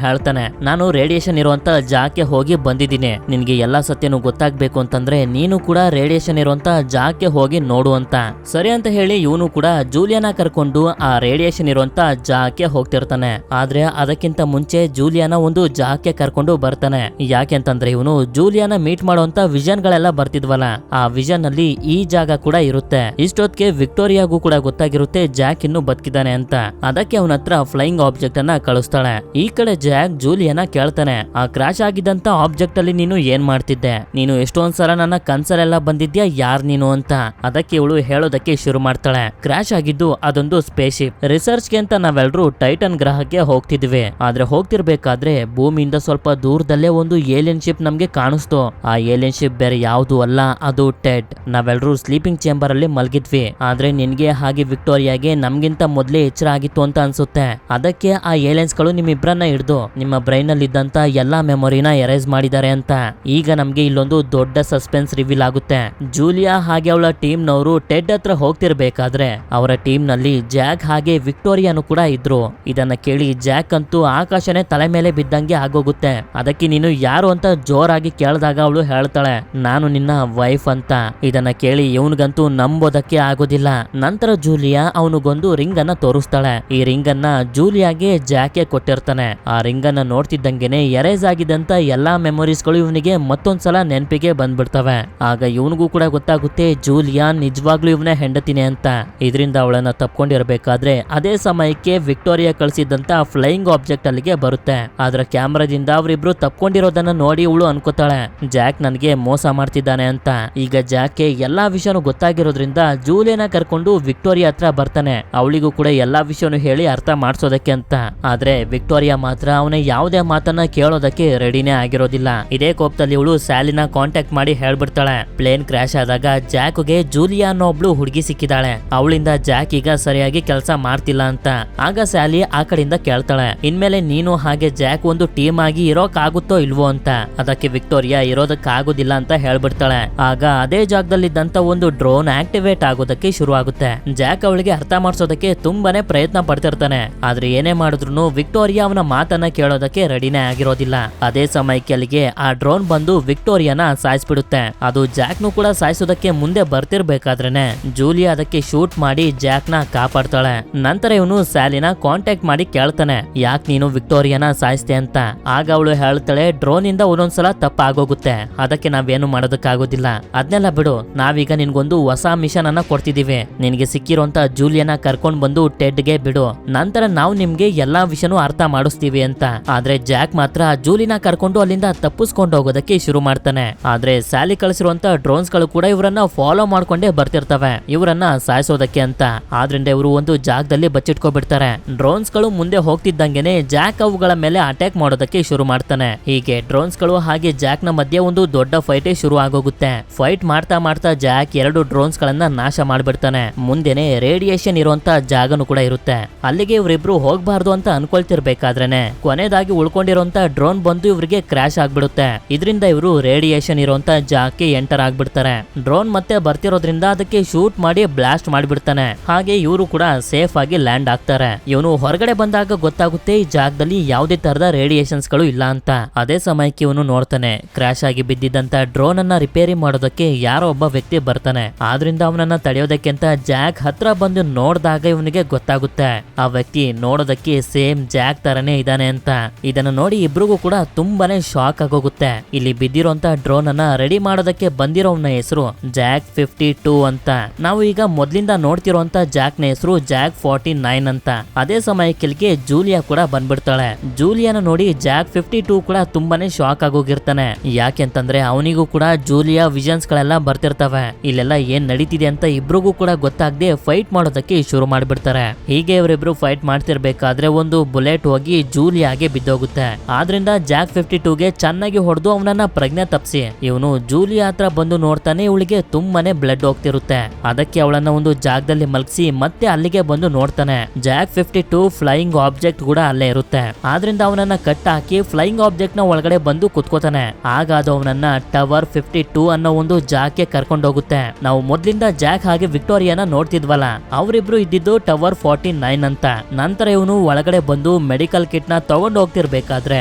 ಹೇಳ್ತಾನೆ, ನಾನು ರೇಡಿಯೇಷನ್ ಇರುವಂತ ಜಾಗಕ್ಕೆ ಹೋಗಿ ಬಂದಿದ್ದೀನಿ, ನಿನ್ಗೆ ಎಲ್ಲಾ ಸತ್ಯನೂ ಗೊತ್ತಾಗ್ಬೇಕು ಅಂತಂದ್ರೆ ನೀನು ಕೂಡ ರೇಡಿಯೇಷನ್ ಇರುವಂತ ಜಾಗಕ್ಕೆ ಹೋಗಿ ನೋಡು ಅಂತ. ಸರಿ ಅಂತ ಹೇಳಿ ಇವನು ಕೂಡ ಜೂಲಿಯಾನ ಕರ್ಕೊಂಡು ಆ ರೇಡಿಯೇಷನ್ ಇರುವಂತ ಜಾಗಕ್ಕೆ ಹೋಗ್ತಿರ್ತಾನೆ. ಆದ್ರೆ ಅದಕ್ಕಿಂತ ಮುಂಚೆ ಜೂಲಿಯಾನ ಒಂದು ಜಾಗಕ್ಕೆ ಕರ್ಕೊಂಡು ಬರ್ತಾನೆ. ಯಾಕೆಂತಂದ್ರೆ ಇವನು ಜೂಲಿಯಾನ ಮೀಟ್ ಮಾಡುವಂತ ವಿಷನ್ ಗಳೆಲ್ಲ ಬರ್ತಿದ್ವಲ್ಲ, ಆ ವಿಷನ್ ಅಲ್ಲಿ ಈ ಜಾಗ ಕೂಡ ಇರುತ್ತೆ. ಇಷ್ಟೊತ್ತಿಗೆ ವಿಕ್ಟೋರಿಯಾಗೂ ಕೂಡ ಗೊತ್ತಾಗಿರುತ್ತೆ ಜಾಕ್ ಇನ್ನು ಬದುಕಿದ್ದಾನೆ ಅಂತ. ಅದಕ್ಕೆ ಅವನ ಹತ್ರ ಫ್ಲೈಯಿಂಗ್ ಆಬ್ಜೆಕ್ಟ್ ಅನ್ನ ಕಳಿಸ್ತಾಳೆ. ಈ ಕಡೆ ಜಾಕ್ ಜೂಲಿಯಾನ ಕೇಳ್ತಾನೆ, ಆ ಕ್ರಾಶ್ ಆಗಿದ್ದಂತ ಆಬ್ಜೆಕ್ಟ್ ಅಲ್ಲಿ ನೀನು ಏನ್ ಮಾಡ್ತಿದ್ದೆ, ನೀನು ಎಷ್ಟೊಂದ್ಸಲ ನನ್ನ ಕನ್ಸಲೆಲ್ಲ ಬಂದಿದ್ಯಾ, ಯಾರ್ ನೀನು ಅಂತ. ಅದಕ್ಕೆ ಇವಳು ಹೇಳೋದಕ್ಕೆ ಶುರು ಮಾಡ್ತಾಳೆ, ಕ್ರಾಶ್ ಆಗಿದ್ದು ಅದೊಂದು ಸ್ಪೇಸ್ ಶಿಪ್, ರಿಸರ್ಚ್ಗೆ ಅಂತ ನಾವೆಲ್ಲರೂ ಟೈಟನ್ ಗ್ರಹಕ್ಕೆ ಹೋಗ್ತಿದ್ವಿ. ಆದ್ರೆ ಹೋಗ್ತಿರ್ಬೇಕಾದ್ರೆ ಭೂಮಿಯಿಂದ ಸ್ವಲ್ಪ ದೂರದಲ್ಲೇ ಒಂದು ಏಲಿಯನ್ ಶಿಪ್ ನಮ್ಗೆ ಕಾಣಿಸ್ತು. ಆ ಏಲಿಯನ್ ಶಿಪ್ ಬೇರೆ ಯಾವುದು ಅಲ್ಲ, ಅದು ಟೆಡ್. ನಾವೆಲ್ಲರೂ ಸ್ಲೀಪಿಂಗ್ ಚೇಂಬರ್ ಅಲ್ಲಿ ಮಲಗಿದ್ವಿ. ಆದ್ರೆ ನಿನ್ಗೆ ಹಾಗೆ ವಿಕ್ಟೋರಿಯಾಗೆ ನಮ್ಗಿಂತ ಮೊದ್ಲೇ ಎಚ್ಚರ ಆಗಿತ್ತು ಅಂತ ಅನ್ಸುತ್ತೆ. ಅದಕ್ಕೆ ಆ ಏಲಿಯನ್ಸ್ ಗಳು ನಿಮ್ಮಿಬ್ರನ್ನ ಹಿಡಿದು ನಿಮ್ಮ ಬ್ರೈನ್ ಅಲ್ಲಿ ಇದ್ದಂತ ಎಲ್ಲಾ ಮೆಮೊರಿನ ಎರೇಸ್ ಮಾಡಿದ್ದಾರೆ ಅಂತ. ಈಗ ನಮ್ಗೆ ಇಲ್ಲೊಂದು ದೊಡ್ಡ ಸಸ್ಪೆನ್ಸ್ ರಿವೀಲ್ ಆಗುತ್ತೆ. ಜೂಲಿಯಾ ಹಾಗೆ ಅವಳ ಟೀಮ್ ನವರು ಟೆಡ್ ಹತ್ರ ಹೋಗ್ತಿರ್ಬೇಕಾದ್ರೆ ಅವರ ಟೀಮ್ ನಲ್ಲಿ ಜಾಕ್ ಹಾಗೆ ವಿಕ್ಟೋರಿಯಾನು ಕೂಡ ಇದ್ರು. ಇದನ್ನ ಕೇಳಿ ಜಾಕ್ ಅಂತೂ ಆಕಾಶನೇ ತಲೆ ಮೇಲೆ ಬಿದ್ದಂಗೆ ಆಗೋಗುತ್ತೆ. ಅದಕ್ಕೆ ನೀನು ಯಾರು ಅಂತ ಜೋರಾಗಿ ಕೇಳಿದಾಗ ಅವಳು ಹೇಳ್ತಾಳೆ, ನಾನು ನಿನ್ನ ವೈಫ್ ಅಂತ. ಇದನ್ನ ಕೇಳಿ ಇವನ್ಗಂತೂ ನಂಬೋದಕ್ಕೆ ಆಗೋದಿಲ್ಲ. ನಂತರ ಜೂಲಿಯಾ ಅವನಿಗೊಂದು ರಿಂಗ್ ಅನ್ನ ತೋರಿಸ್ತಾಳೆ. ಈ ರಿಂಗ್ ಅನ್ನ ಜೂಲಿಯಾಗೆ ಜಾಕೆ ಕೊಟ್ಟಿರ್ತಾನೆ. ಆ ರಿಂಗ್ ಅನ್ನ ನೋಡ್ತಿದ್ದಂಗೆನೆ ಎರೇಸ್ ಆಗಿದ್ದಂತ ಎಲ್ಲಾ ಮೆಮೊರೀಸ್ ಗಳು ಇವನಿಗೆ ಮತ್ತೊಂದ್ಸಲ ನೆನಪಿಗೆ ಬಂದ್ಬಿಡ್ತವೆ. ಆಗ ಇವನಿಗೂ ಕೂಡ ಗೊತ್ತಾಗುತ್ತೆ ಜೂಲಿಯಾ ನಿಜವಾಗ್ಲೂ ಇವನ ಹೆಂಡತಿನೇ ಅಂತ. ಇದರಿಂದ ಅವಳನ್ನ ತಪ್ಕೊಂಡಿರ್ಬೇಕಾದ್ರೆ ಅದೇ ಸಮಯಕ್ಕೆ ವಿಕ್ಟೋರಿಯಾ ಕಳಿಸಿದಂತ ಫ್ಲೈಯಿಂಗ್ ಆಬ್ಜೆಕ್ಟ್ ಅಲ್ಲಿಗೆ ಬರುತ್ತೆ. ಆದ್ರೆ ಕ್ಯಾಮ್ರಾದಿಂದ ಅವರಿಬ್ರು ತಪ್ಕೊಂಡಿರೋದನ್ನ ನೋಡಿ ಇವಳು ಅನ್ಕೋತಾಳೆ, ಜಾಕ್ ನನಗೆ ಮೋಸ ಮಾಡ್ತಿದ್ದಾನೆ ಅಂತ. ಈಗ ಜಾಕ್ಗೆ ಎಲ್ಲಾ ವಿಷಯನೂ ಗೊತ್ತಾಗಿರೋದ್ರಿಂದ ಜೂಲಿಯಾನ ಕರ್ಕೊಂಡು ವಿಕ್ಟೋರಿಯಾ ಹತ್ರ ಬರ್ತಾನೆ. ಅವಳಿಗೂ ಕೂಡ ಎಲ್ಲಾ ವಿಷಯನೂ ಹೇಳಿ ಅರ್ಥ ಮಾಡ್ಸೋದಕ್ಕೆ ಅಂತ. ಆದ್ರೆ ವಿಕ್ಟೋರಿಯಾ ಮಾತ್ರ ಅವನ ಯಾವುದೇ ಮಾತನ್ನ ಕೇಳೋದಕ್ಕೆ ರೆಡಿನೇ ಆಗಿರೋದಿಲ್ಲ. ಇದೇ ಕೋಪದಲ್ಲಿ ಇವಳು ಸ್ಯಾಲಿನ ಕಾಂಟ್ಯಾಕ್ಟ್ ಮಾಡಿ ಹೇಳ್ಬಿಡ್ತಾಳೆ, ಪ್ಲೇನ್ ಕ್ರಾಶ್ ಆದಾಗ ಜಾಕ್ಗೆ ಜೂಲಿಯಾ ಅನ್ನೋ ಒಬ್ಳು ಹುಡುಗಿ ಸಿಕ್ಕಿದಾಳೆ, ಅವಳಿಂದ ಜಾಕ್ ಈಗ ಸರಿಯಾಗಿ ಕೆಲಸ ಮಾಡ್ತಿಲ್ಲ ಅಂತ. ಆಗ ಸ್ಯಾಲಿ ಆ ಕಡೆಯಿಂದ ಕೇಳ್ತಾಳೆ, ಇನ್ಮೇಲೆ ನೀನು ಹಾಗೆ ಜಾಕ್ ಒಂದು ಟೀಮ್ ಆಗಿ ಇರೋಕ್ ಆಗುತ್ತೋ ಇಲ್ವೋ ಅಂತ. ಅದಕ್ಕೆ ವಿಕ್ಟೋರಿಯಾ ಇರೋದಕ್ಕಾಗೋದಿಲ್ಲ ಅಂತ ಹೇಳ್ಬಿಡ್ತಾಳೆ. ಆಗ ಅದೇ ಜಾಗದಲ್ಲಿದ್ದಂತ ಒಂದು ಡ್ರೋನ್ ಆಕ್ಟಿವೇಟ್ ಆಗೋದಕ್ಕೆ ಶುರು ಆಗುತ್ತೆ. ಜಾಕ್ ಅವಳಿಗೆ ಅರ್ಥ ಮಾಡಿಸೋದಕ್ಕೆ ತುಂಬಾನೇ ಪ್ರಯತ್ನ ಪಡ್ತಿರ್ತಾನೆ. ಆದ್ರೆ ಏನೇ ಮಾಡಿದ್ರು ವಿಕ್ಟೋರಿಯಾ ಅವನ ಮಾತನ್ನ ಕೇಳೋದಕ್ಕೆ ರೆಡಿನೇ ಆಗಿರೋದಿಲ್ಲ. ಅದೇ ಸಮಯಕ್ಕೆ ಅಲ್ಲಿಗೆ ಆ ಡ್ರೋನ್ ಬಂದು ವಿಕ್ಟೋರಿಯಾನ ಸಾಯಿಸ್ಬಿಡುತ್ತೆ. ಅದು ಜಾಕ್ನು ಕೂಡ ಸಾಯಿಸೋದಕ್ಕೆ ಮುಂದೆ ಬರ್ತಿರ್ಬೇಕಾದ್ರೇನೆ ಜೂಲಿಯಾ ಅದಕ್ಕೆ ಶೂಟ್ ಮಾಡಿ ಜಾಕ್ ನ ಕಾಪಾಡ್ತಾಳೆ. ನಂತರ ಇವನು ಸ್ಯಾಲಿನ ಕಾಂಟ್ಯಾಕ್ಟ್ ಮಾಡಿ ಕೇಳ್ತಾನೆ, ಯಾಕೆ ನೀನು ವಿಕ್ಟೋರಿಯಾನ ಸಾಯಿಸ್ತೆ ಅಂತ. ಆಗ ಅವಳು ಹೇಳ್ತಾಳೆ, ಡ್ರೋನ್ ಇಂದ ಒಂದೊಂದ್ಸಲ ತಪ್ಪಾಗೋಗುತ್ತೆ, ಅದಕ್ಕೆ ನಾವೇನು ಮಾಡೋದಕ್ಕಾಗೋದಿಲ್ಲ, ಅದನ್ನೆಲ್ಲ ಬಿಡು, ನಾವೀಗ ನಿನ್ಗೊಂದು ಹೊಸ ಮಿಷನ್ ಅನ್ನ ಕೊಡ್ತಿದೀವಿ, ನಿನ್ಗೆ ಸಿಕ್ಕಿರೋಂತ ಜೂಲಿಯಾನ ಕರ್ಕೊಂಡ್ ಬಂದು ಟೆಡ್ಗೆ ಬಿಡು, ನಂತರ ನಾವು ನಿಮ್ಗೆ ಎಲ್ಲಾ ವಿಷಯನೂ ಅರ್ಥ ಮಾಡಿಸ್ತೀವಿ ಅಂತ. ಆದ್ರೆ ಜಾಕ್ ಮಾತ್ರ ಜೂಲಿನ ಕರ್ಕೊಂಡು ಅಲ್ಲಿಂದ ತಪ್ಪಿಸ್ಕೊಂಡು ಹೋಗೋದಕ್ಕೆ ಶುರು ಮಾಡ್ತಾನೆ. ಆದ್ರೆ ಸ್ಯಾಲಿ ಕಳಿಸಿರುವಂತ ಡ್ರೋನ್ಸ್ ಗಳು ಕೂಡ ಇವರನ್ನ ಫಾಲೋ ಮಾಡ್ಕೊಂಡೇ ಬರ್ತಿರ್ತವೆ ಇವರನ್ನ ಸಾಯಿಸೋದಕ್ಕೆ ಅಂತ. ಆದ್ರಿಂದ ಇವರು ಒಂದು ಜಾಗದಲ್ಲಿ ಬಚ್ಚಿಟ್ಕೊಬಿಡ್ತಾರೆ. ಡ್ರೋನ್ಸ್ ಗಳು ಮುಂದೆ ಹೋಗ್ತಿದ್ದಂಗೆನೆ ಜಾಕ್ ಅವುಗಳ ಮೇಲೆ ಅಟ್ಯಾಕ್ ಮಾಡೋದಕ್ಕೆ ಶುರು ಮಾಡ್ತಾನೆ. ಹೀಗೆ ಡ್ರೋನ್ಸ್ ಗಳು ಹಾಗೆ ಜಾಕ್ ನ ಮಧ್ಯೆ ಒಂದು ದೊಡ್ಡ ಫೈಟೇ ಶುರು ಆಗೋಗುತ್ತೆ. ಫೈಟ್ ಮಾಡ್ತಾ ಮಾಡ್ತಾ ಜಾಕ್ 2 ಡ್ರೋನ್ಸ್ ಗಳನ್ನ ನಾಶ ಮಾಡ್ಬಿಡ್ತಾನೆ. ಮುಂದೆನೆ ರೇಡಿಯೇಷನ್ ಇರುವಂತ ಜಾಗನು ಕೂಡ ಇರುತ್ತೆ. ಅಲ್ಲಿಗೆ ಇವರಿಬ್ರು ಹೋಗ್ಬಾರ್ದು ಅಂತ ಅನ್ಕೊಳ್ತಿರ್ಬೇಕಾದ್ರೇನೆ ಕೊನೆದಾಗಿ ಉಳ್ಕೊಂಡಿರುವಂತ ಡ್ರೋನ್ ಬಂದು ಇವರಿಗೆ ಕ್ರಾಶ್ ಆಗ್ಬಿಡುತ್ತೆ. ಇದರಿಂದ ಇವರು ರೇಡಿಯೇಷನ್ ಇರುವಂತ ಜಾಗಕ್ಕೆ ಎಂಟರ್ ಆಗ್ಬಿಡ್ತಾರೆ. ಡ್ರೋನ್ ಮತ್ತೆ ಬರ್ತಿರೋದ್ರಿಂದ ಅದಕ್ಕೆ ಶೂಟ್ ಮಾಡಿ ಬ್ಲಾಸ್ಟ್ ಮಾಡ್ಬಿಡ್ತಾನೆ. ಹಾಗೆ ಇವರು ಕೂಡ ಸೇಫ್ ಆಗಿ ಲ್ಯಾಂಡ್ ಆಗ್ತಾರೆ. ಇವನು ಹೊರಗಡೆ ಬಂದಾಗ ಗೊತ್ತಾಗುತ್ತೆ ಈ ಜಾಗದಲ್ಲಿ ಯಾವುದೇ ತರದ ರೇಡಿಯೇಷನ್ಸ್ ಗಳು ಇಲ್ಲ ಅಂತ. ಅದೇ ಸಮಯಕ್ಕೆ ಇವನು ನೋಡ್ತಾನೆ, ಕ್ರಾಶ್ ಆಗಿ ಬಿದ್ದಿದ್ದಂತ ಡ್ರೋನ್ ಅನ್ನ ರಿಪೇರಿ ಮಾಡೋದಕ್ಕೆ ಯಾರೋ ಒಬ್ಬ ವ್ಯಕ್ತಿ ಬರ್ತಾನೆ. ಆದ್ರಿಂದ ಅವನನ್ನ ತಡೆಯೋದಕ್ಕೆ ಅಂತ ಜಾಕ್ ಹತ್ರ ಬಂದು ನೋಡಿದಾಗ ಇವನಿಗೆ ಗೊತ್ತಾಗುತ್ತೆ ಆ ವ್ಯಕ್ತಿ ನೋಡೋದಕ್ಕೆ ಸೇಮ್ ಜಾಕ್ ತರನೇ ಇದಾನೆ ಅಂತ. ಇದನ್ನ ನೋಡಿ ಇಬ್ರಿಗೂ ಕೂಡ ತುಂಬಾನೇ ಶಾಕ್ ಆಗೋಗುತ್ತೆ. ಇಲ್ಲಿ ಬಿದ್ದಿರೋಂತ ಡ್ರೋನ್ ಅನ್ನ ರೆಡಿ ಮಾಡೋದಕ್ಕೆ ಬಂದಿರೋವನ ಹೆಸರು ಜಾಕ್ 52 ಅಂತ. ನಾವು ಈಗ ಮೊದ್ಲಿಂದ ನೋಡ್ತಿರೋಂತ ಜಾಕ್ ನ ಹೆಸರು ಜಾಕ್ 49 ಅಂತ. ಅದೇ ಸಮಯಕ್ಕೆ ಜೂಲಿಯಾ ಕೂಡ ಬಂದ್ಬಿಡ್ತಾಳೆ. ಜೂಲಿಯಾನ ನೋಡಿ ಜಾಕ್ 52 ಕೂಡ ತುಂಬಾನೇ ಶಾಕ್ ಆಗೋಗಿರ್ತಾನೆ. ಯಾಕೆಂತಂದ್ರೆ ಅವನಿಗೂ ಕೂಡ ಜೂಲಿಯಾ ವಿಷನ್ಸ್ ಗಳೆಲ್ಲ ಬರ್ತಿರ್ತವೆ. ಇಲ್ಲೆಲ್ಲ ಏನ್ ನಡೀತಿದೆ ಅಂತ ಇಬ್ರಿಗೂ ಕೂಡ ಗೊತ್ತಾಗದೆ ಫೈಟ್ ಮಾಡೋದಕ್ಕೆ ಸಾಯಿಸೋದಕ್ಕೆ ಶುರು ಮಾಡಿಬಿಡ್ತಾರೆ. ಹೀಗೆ ಇವರಿಬ್ರು ಫೈಟ್ ಮಾಡ್ತಿರ್ಬೇಕಾದ್ರೆ ಒಂದು ಬುಲೆಟ್ ಹೋಗಿ ಜೂಲಿಯಾಗೆ ಬಿದ್ದೋಗುತ್ತೆ. ಆದ್ರಿಂದ ಜಾಕ್ 52ಗೆ ಚೆನ್ನಾಗಿ ಹೊಡೆದು ಅವನನ್ನ ಪ್ರಜ್ಞೆ ತಪ್ಪಿಸಿ ಇವನು ಜೂಲಿಯಾ ಹತ್ರ ಬಂದು ನೋಡ್ತಾನೆ. ಇವಳಿಗೆ ತುಂಬಾನೇ ಬ್ಲಡ್ ಹೋಗ್ತಿರುತ್ತೆ. ಅದಕ್ಕೆ ಅವಳನ್ನ ಒಂದು ಜಾಗದಲ್ಲಿ ಮಲಗಿಸಿ ಮತ್ತೆ ಅಲ್ಲಿಗೆ ಬಂದು ನೋಡ್ತಾನೆ. ಜಾಕ್ 52 ಫ್ಲೈಯಿಂಗ್ ಆಬ್ಜೆಕ್ಟ್ ಕೂಡ ಅಲ್ಲೇ ಇರುತ್ತೆ. ಆದ್ರಿಂದ ಅವನನ್ನ ಕಟ್ ಹಾಕಿ ಫ್ಲೈಯಿಂಗ್ ಆಬ್ಜೆಕ್ಟ್ ನ ಒಳಗಡೆ ಬಂದು ಕುತ್ಕೋತಾನೆ. ಆಗ ಅದು ಅವನನ್ನ ಟವರ್ 52 ಅನ್ನೋ ಒಂದು ಜಾಗಕ್ಕೆ ಕರ್ಕೊಂಡು ಹೋಗುತ್ತೆ. ನಾವು ಮೊದ್ಲಿಂದ ಜಾಕ್ ಹಾಗೆ ವಿಕ್ಟೋರಿಯಾನ ನೋಡ್ತಿದ್ವಲ್ಲ, ಅವರಿಬ್ರು ಇದ್ದಿದ್ದು ಟವರ್ 49 ಅಂತ. ನಂತರ ಇವನು ಒಳಗಡೆ ಬಂದು ಮೆಡಿಕಲ್ ಕಿಟ್ ನ ತಗೊಂಡು ಹೋಗ್ತಿರ್ಬೇಕಾದ್ರೆ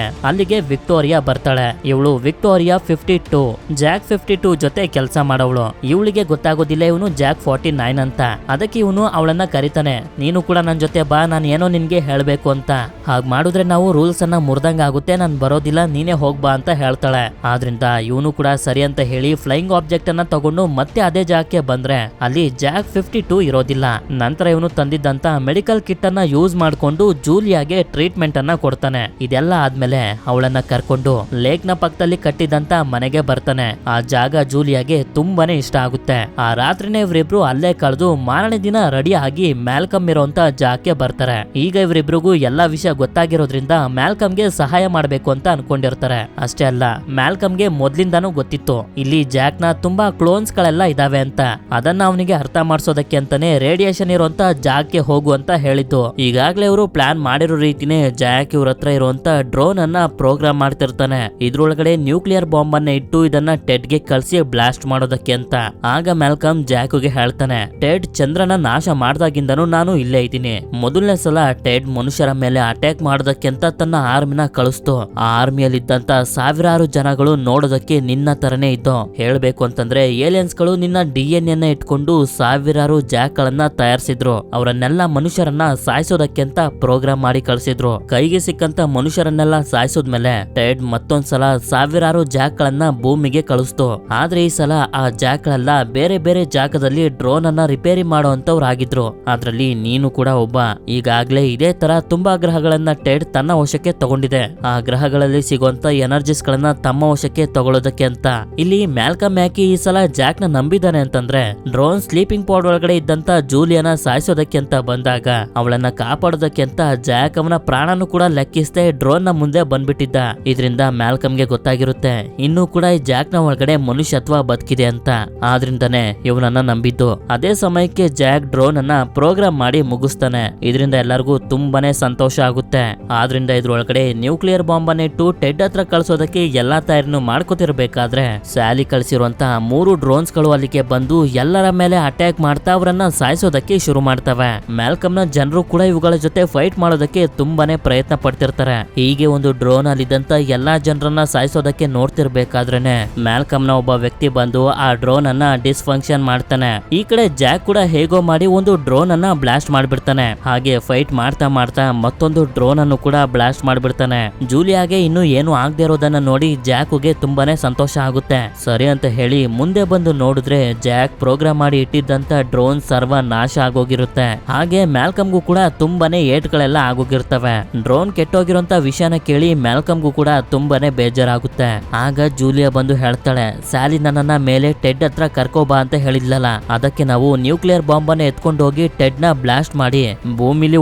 ಅಲ್ಲಿಗೆ ವಿಕ್ಟೋರಿಯಾ ಬರ್ತಾಳೆ. ಇವಳು ವಿಕ್ಟೋರಿಯಾ 52 ಜಾಕ್ 52 ಜೊತೆ ಕೆಲಸ ಮಾಡೋವಳು. ಇವಳಿಗೆ ಗೊತ್ತಾಗೋದಿಲ್ಲ ಇವನು ಜಾಕ್ 49 ಅಂತ. ಅದಕ್ಕೆ ಇವನು ಅವಳನ್ನ ಕರಿತಾನೆ. ನೀನು ಕೂಡ ನನ್ ಜೊತೆ ಬಾ, ನಾನು ಏನೋ ನಿನ್ಗೆ ಹೇಳ್ಬೇಕು ಅಂತ. ಹಾಗ್ ಮಾಡಿದ್ರೆ ನಾವು ರೂಲ್ಸ್ ಅನ್ನ ಮುರ್ದಂಗ ಆಗುತ್ತೆ, ನಾನ್ ಬರೋದಿಲ್ಲ, ನೀನೇ ಹೋಗ್ಬಾ ಅಂತ ಹೇಳ್ತಾಳೆ. ಆದ್ರಿಂದ ಇವನು ಕೂಡ ಸರಿ ಅಂತ ಹೇಳಿ ಫ್ಲೈಯಿಂಗ್ ಆಬ್ಜೆಕ್ಟ್ ಅನ್ನ ತಗೊಂಡು ಮತ್ತೆ ಅದೇ ಜಾಗಕ್ಕೆ ಬಂದ್ರೆ ಅಲ್ಲಿ ಜಾಕ್ 52 ಇರೋದಿಲ್ಲ. ನಂತರ ಇವನು ತಂದಿದ್ದಂತ ಮೆಡಿಕಲ್ ಕಿಟ್ ಅನ್ನ ಯೂಸ್ ಮಾಡ್ಕೊಂಡು ಜೂಲಿಯಾಗೆ ಟ್ರೀಟ್ಮೆಂಟ್ ಅನ್ನ ಕೊಡ್ತಾನೆ. ಇದೆಲ್ಲ ಆದ್ಮೇಲೆ ಅವಳನ್ನ ಕರ್ಕೊಂಡು ಲೇಕ್ ನ ಪಕ್ಕದಲ್ಲಿ ಕಟ್ಟಿದಂತ ಮನೆಗೆ ಬರ್ತಾನೆ. ಆ ಜಾಗ ಜೂಲಿಯಾಗೆ ತುಂಬಾನೇ ಇಷ್ಟ ಆಗುತ್ತೆ. ಆ ರಾತ್ರಿನೇ ಇವರಿಬ್ರು ಅಲ್ಲೇ ಕಳೆದು ಮಾರನೇ ದಿನ ರೆಡಿ ಆಗಿ ಮ್ಯಾಲ್ಕಮ್ ಇರೋಂತ ಜಾಗಕ್ಕೆ ಬರ್ತಾರೆ. ಈಗ ಇವರಿಬ್ರಿಗೂ ಎಲ್ಲಾ ವಿಷಯ ಗೊತ್ತಾಗಿರೋದ್ರಿಂದ ಮ್ಯಾಲ್ಕಮ್ಗೆ ಸಹಾಯ ಮಾಡ್ಬೇಕು ಅಂತ ಅನ್ಕೊಂಡಿರ್ತಾರೆ. ಅಷ್ಟೇ ಅಲ್ಲ, ಮ್ಯಾಲ್ಕಮ್ಗೆ ಮೊದ್ಲಿಂದಾನು ಗೊತ್ತಿತ್ತು ಇಲ್ಲಿ ಜಾಕ್ ನ ತುಂಬಾ ಕ್ಲೋನ್ಸ್ ಗಳೆಲ್ಲ ಇದಾವೆ ಅಂತ. ಅದನ್ನ ಅವನಿಗೆ ಅರ್ಥ ಮಾಡಿಸೋದಕ್ಕೆ ಅಂತಾನೆ ರೇಡಿಯೇಷನ್ ಇರುವಂತ ಜಾಗಕ್ಕೆ ಹೋಗು ಅಂತ ಹೇಳಿದ್ದು. ಈಗಾಗ್ಲೇ ಇವರು ಪ್ಲಾನ್ ಮಾಡಿರೋ ರೀತಿನೇ ಜಾಕ್ ಇವ್ರ ಹತ್ರ ಇರುವಂತ ಡ್ರೋನ್ ಅನ್ನ ಪ್ರೋಗ್ರಾಮ್ ಮಾಡ್ತಿರ್ತಾನೆ. ಇದ್ರೊಳಗಡೆ ನ್ಯೂಕ್ಲಿಯರ್ ಬಾಂಬ್ ಅನ್ನ ಇಟ್ಟು ಇದನ್ನ ಟೆಡ್ ಗೆ ಕಳ್ಸಿ ಬ್ಲಾಸ್ಟ್ ಮಾಡೋದಕ್ಕೆ ಅಂತ. ಆಗ ಮ್ಯಾಲ್ಕಮ್ ಜಾಕ್ಗೆ ಹೇಳ್ತಾನೆ, ಟೆಡ್ ಚಂದ್ರನ ನಾಶ ಮಾಡ್ದಾಗಿಂದನು ನಾನು ಇಲ್ಲೇ ಇದ್ದೀನಿ. ಮೊದಲನೇ ಸಲ ಟೆಡ್ ಮನುಷ್ಯರ ಮೇಲೆ ಅಟ್ಯಾಕ್ ಮಾಡೋದಕ್ಕೆ ಅಂತ ತನ್ನ ಆರ್ಮಿನ ಕಳಿಸ್ತು. ಆ ಆರ್ಮಿಯಲ್ಲಿ ಇದ್ದಂತ ಸಾವಿರಾರು ಜನಗಳು ನೋಡೋದಕ್ಕೆ ನಿನ್ನ ತರನೇ ಇದ್ದು. ಹೇಳ್ಬೇಕು ಅಂತಂದ್ರೆ ಏಲಿಯನ್ಸ್ ಗಳು ನಿನ್ನ DNA ಇಟ್ಕೊಂಡು ಸಾವಿರಾರು ಜಾಕ್ ಗಳನ್ನ ತಯಾರಿಸಿದ್ರು. ಅವರನ್ನೆಲ್ಲ ಮನುಷ್ಯರನ್ನ ಸಾಯಿಸೋದಕ್ಕೆ ಅಂತ ಪ್ರೋಗ್ರಾಮ್ ಮಾಡಿ ಕಳಿಸಿದ್ರು. ಕೈಗೆ ಸಿಕ್ಕಂತ ಮನುಷ್ಯರನ್ನೆಲ್ಲ ಸಾಯಿಸೋದ್ಮೇಲೆ ಟೆಡ್ ಮತ್ತೊಂದ್ಸಲ ಸಾವಿರಾರು ಜಾಕ್ ಗಳನ್ನ ಭೂಮಿಗೆ ಕಳಿಸ್ತು. ಆದ್ರೆ ಈ ಸಲ ಆ ಜಾಕ್ ಗಳೆಲ್ಲ ಬೇರೆ ಬೇರೆ ಜಾಗದಲ್ಲಿ ಡ್ರೋನ್ ಅನ್ನ ರಿಪೇರಿ ಮಾಡೋಂತವ್ರು ಆಗಿದ್ರು. ಅದ್ರಲ್ಲಿ ನೀನು ಕೂಡ ಒಬ್ಬ. ಈಗಾಗ್ಲೇ ಇದೇ ತರ ತುಂಬಾ ಗ್ರಹಗಳನ್ನ ಟೆಡ್ ತನ್ನ ವಶಕ್ಕೆ ತಗೊಂಡಿದೆ. ಆ ಗ್ರಹಗಳಲ್ಲಿ ಸಿಗುವಂತ ಎನರ್ಜಿಸ್ ಗಳನ್ನ ತಮ್ಮ ವಶಕ್ಕೆ ತಗೊಳ್ಳೋದಕ್ಕೆ ಅಂತ. ಇಲ್ಲಿ ಮ್ಯಾಲ್ಕಮ್ ಯಾಕೆ ಈ ಸಲ ಜಾಕ್ ನ ನಂಬಿದಾನೆ ಅಂತಂದ್ರೆ ಡ್ರೋನ್ ಸ್ಲೀಪಿಂಗ್ ಪಾಡ್ ಒಳಗಡೆ ಇದ್ದಂತ ಜೂಲಿಯಾನ ಸಾಯಿಸೋದಕ್ಕೆ ಅಂತ ಬಂದಾಗ ಅವಳನ್ನ ಕಾಪಾಡೋದಕ್ಕೆ ಅಂತ ಜಾಕ್ ಅವನ ಪ್ರಾಣನು ಕೂಡ ಲೆಕ್ಕಿಸದೆ ಡ್ರೋನ್ ನ ಮುಂದೆ ಬಂದ್ಬಿಟ್ಟಿದ್ದ. ಇದರಿಂದ ಮ್ಯಾಲ್ಕಮ್ಗೆ ಗೊತ್ತಾಗಿರುತ್ತೆ ಇನ್ನೂ ಕೂಡ ಈ ಜಾಕ್ ನ ಒಳಗಡೆ ಮನುಷ್ಯತ್ವ ಬದುಕಿದೆ ಅಂತ. ಆದ್ರಿಂದಾನೆ ಇವನನ್ನ ನಂಬಿದ್ದು. ಅದೇ ಸಮಯಕ್ಕೆ ಜಾಕ್ ಡ್ರೋನ್ ಅನ್ನ ಪ್ರೋಗ್ರಾಮ್ ಮಾಡಿ ಮುಗಿಸ್ತಾನೆ. ಇದರಿಂದ ಎಲ್ಲರಿಗೂ ತುಂಬಾನೇ ಸಂತೋಷ ಆಗುತ್ತೆ. ಆದ್ರಿಂದ ಇದ್ರೊಳಗಡೆ ನ್ಯೂಕ್ಲಿಯರ್ ಬಾಂಬ್ ಅನ್ನ ಇಟ್ಟು ಟೆಡ್ ಹತ್ರ ಕಳ್ಸೋದಕ್ಕೆ ಎಲ್ಲಾ ತಯಾರಿನೂ ಮಾಡ್ಕೋತಿರ್ಬೇಕಾದ್ರೆ ಸ್ಯಾಲಿ ಕಳಿಸಿರುವಂತಹ 3 ಡ್ರೋನ್ಸ್ ಗಳು ಅಲ್ಲಿಗೆ ಬಂದು ಎಲ್ಲರ ಮೇಲೆ ಅಟ್ಯಾಕ್ ಮಾಡ್ತಾ ಅವರನ್ನ ಸಾಯಿಸೋದಕ್ಕೆ ಶುರು ಮಾಡ್ತವೆ. ಮ್ಯಾಲ್ಕಮ್ ನ ಜನರು ಕೂಡ ಇವುಗಳ ಜೊತೆ ಫೈಟ್ ಮಾಡೋದಕ್ಕೆ ತುಂಬಾನೇ ಪ್ರಯತ್ನ ಪಡ್ತಿರ್ತಾರೆ. ಹೀಗೆ ಒಂದು ಡ್ರೋನ್ ಅಲ್ಲಿದ್ದಂತ ಎಲ್ಲಾ ಜನರನ್ನ ಸಾಯಿಸೋದಕ್ಕೆ ನೋಡ್ತಿರ್ಬೇಕಾದ್ರೇನೆ ಮ್ಯಾಲ್ಕಮ್ ನ ಒಬ್ಬ ವ್ಯಕ್ತಿ ಬಂದು ಆ ಡ್ರೋನ್ ಅನ್ನ ಡಿಸ್ಫಂಕ್ಷನ್ ಮಾಡ್ತಾನೆ. ಈ ಕಡೆ ಜಾಕ್ ಕೂಡ ಹೇಗೋ ಮಾಡಿ ಒಂದು ಡ್ರೋನ್ ಅನ್ನ ಬ್ಲಾಸ್ಟ್ ಮಾಡ್ಬಿಡ್ತಾನೆ. ಹಾಗೆ ಫೈಟ್ ಮಾಡ್ತಾ ಮಾಡ್ತಾ ಮತ್ತೊಂದು ಡ್ರೋನ್ ಅನ್ನು ಕೂಡ ಬ್ಲಾಸ್ಟ್ ಮಾಡ್ಬಿಡ್ತಾನೆ. ಜೂಲಿಯಾಗೆ ಇನ್ನು ಏನು ಆಗದೆ ಇರೋದನ್ನ ನೋಡಿ ಜಾಕ್ಗೆ ತುಂಬಾನೇ ಸಂತೋಷ ಆಗುತ್ತೆ. ಸರಿ ಅಂತ ಹೇಳಿ ಮುಂದೆ ಬಂದು ನೋಡಿದ್ರೆ ಜಾಕ್ ಪ್ರೋಗ್ರಾಮ್ ಮಾಡಿ ಇಟ್ಟಿದ್ದಂತ ಡ್ರೋನ್ ಸರ್ವ ನಾಶ ಆಗೋಗಿರುತ್ತೆ. ಹಾಗೆ ಮ್ಯಾಲ್ಕಮ್ಗೂ ಕೂಡ ತುಂಬಾನೇ ಏಟ್ಗಳೆಲ್ಲ ಆಗೋಗಿರ್ತವೆ. ಡ್ರೋನ್ ಕೆಟ್ಟೋಗಿರೋಂತ ವಿಷಯನ ಕೇಳಿ ಮ್ಯಾಲ್ಕಮ್ಗೂ ಕೂಡ ತುಂಬಾನೇ ಬೇಜಾರಾಗುತ್ತೆ. ಆಗ ಜೂಲಿಯಾ ಬಂದು ಹೇಳ್ತಾಳೆ, ಸ್ಯಾಲಿ ನನ್ನನ್ನ ಮೇಲೆ ಟೆಡ್ ಹತ್ರ ಕರ್ಕೋಬಾ ಅಂತ ಹೇಳಿದ್ಲಲ್ಲ, ಅದಕ್ಕೆ ನಾವು ನ್ಯೂಕ್ಲಿಯರ್ ಬಾಂಬ್ ಅನ್ನ ಎತ್ಕೊಂಡು ಹೋಗಿ ಟೆಡ್ ನ ಬ್ಲಾಸ್ಟ್ ಮಾಡಿ ಭೂಮಿಲಿ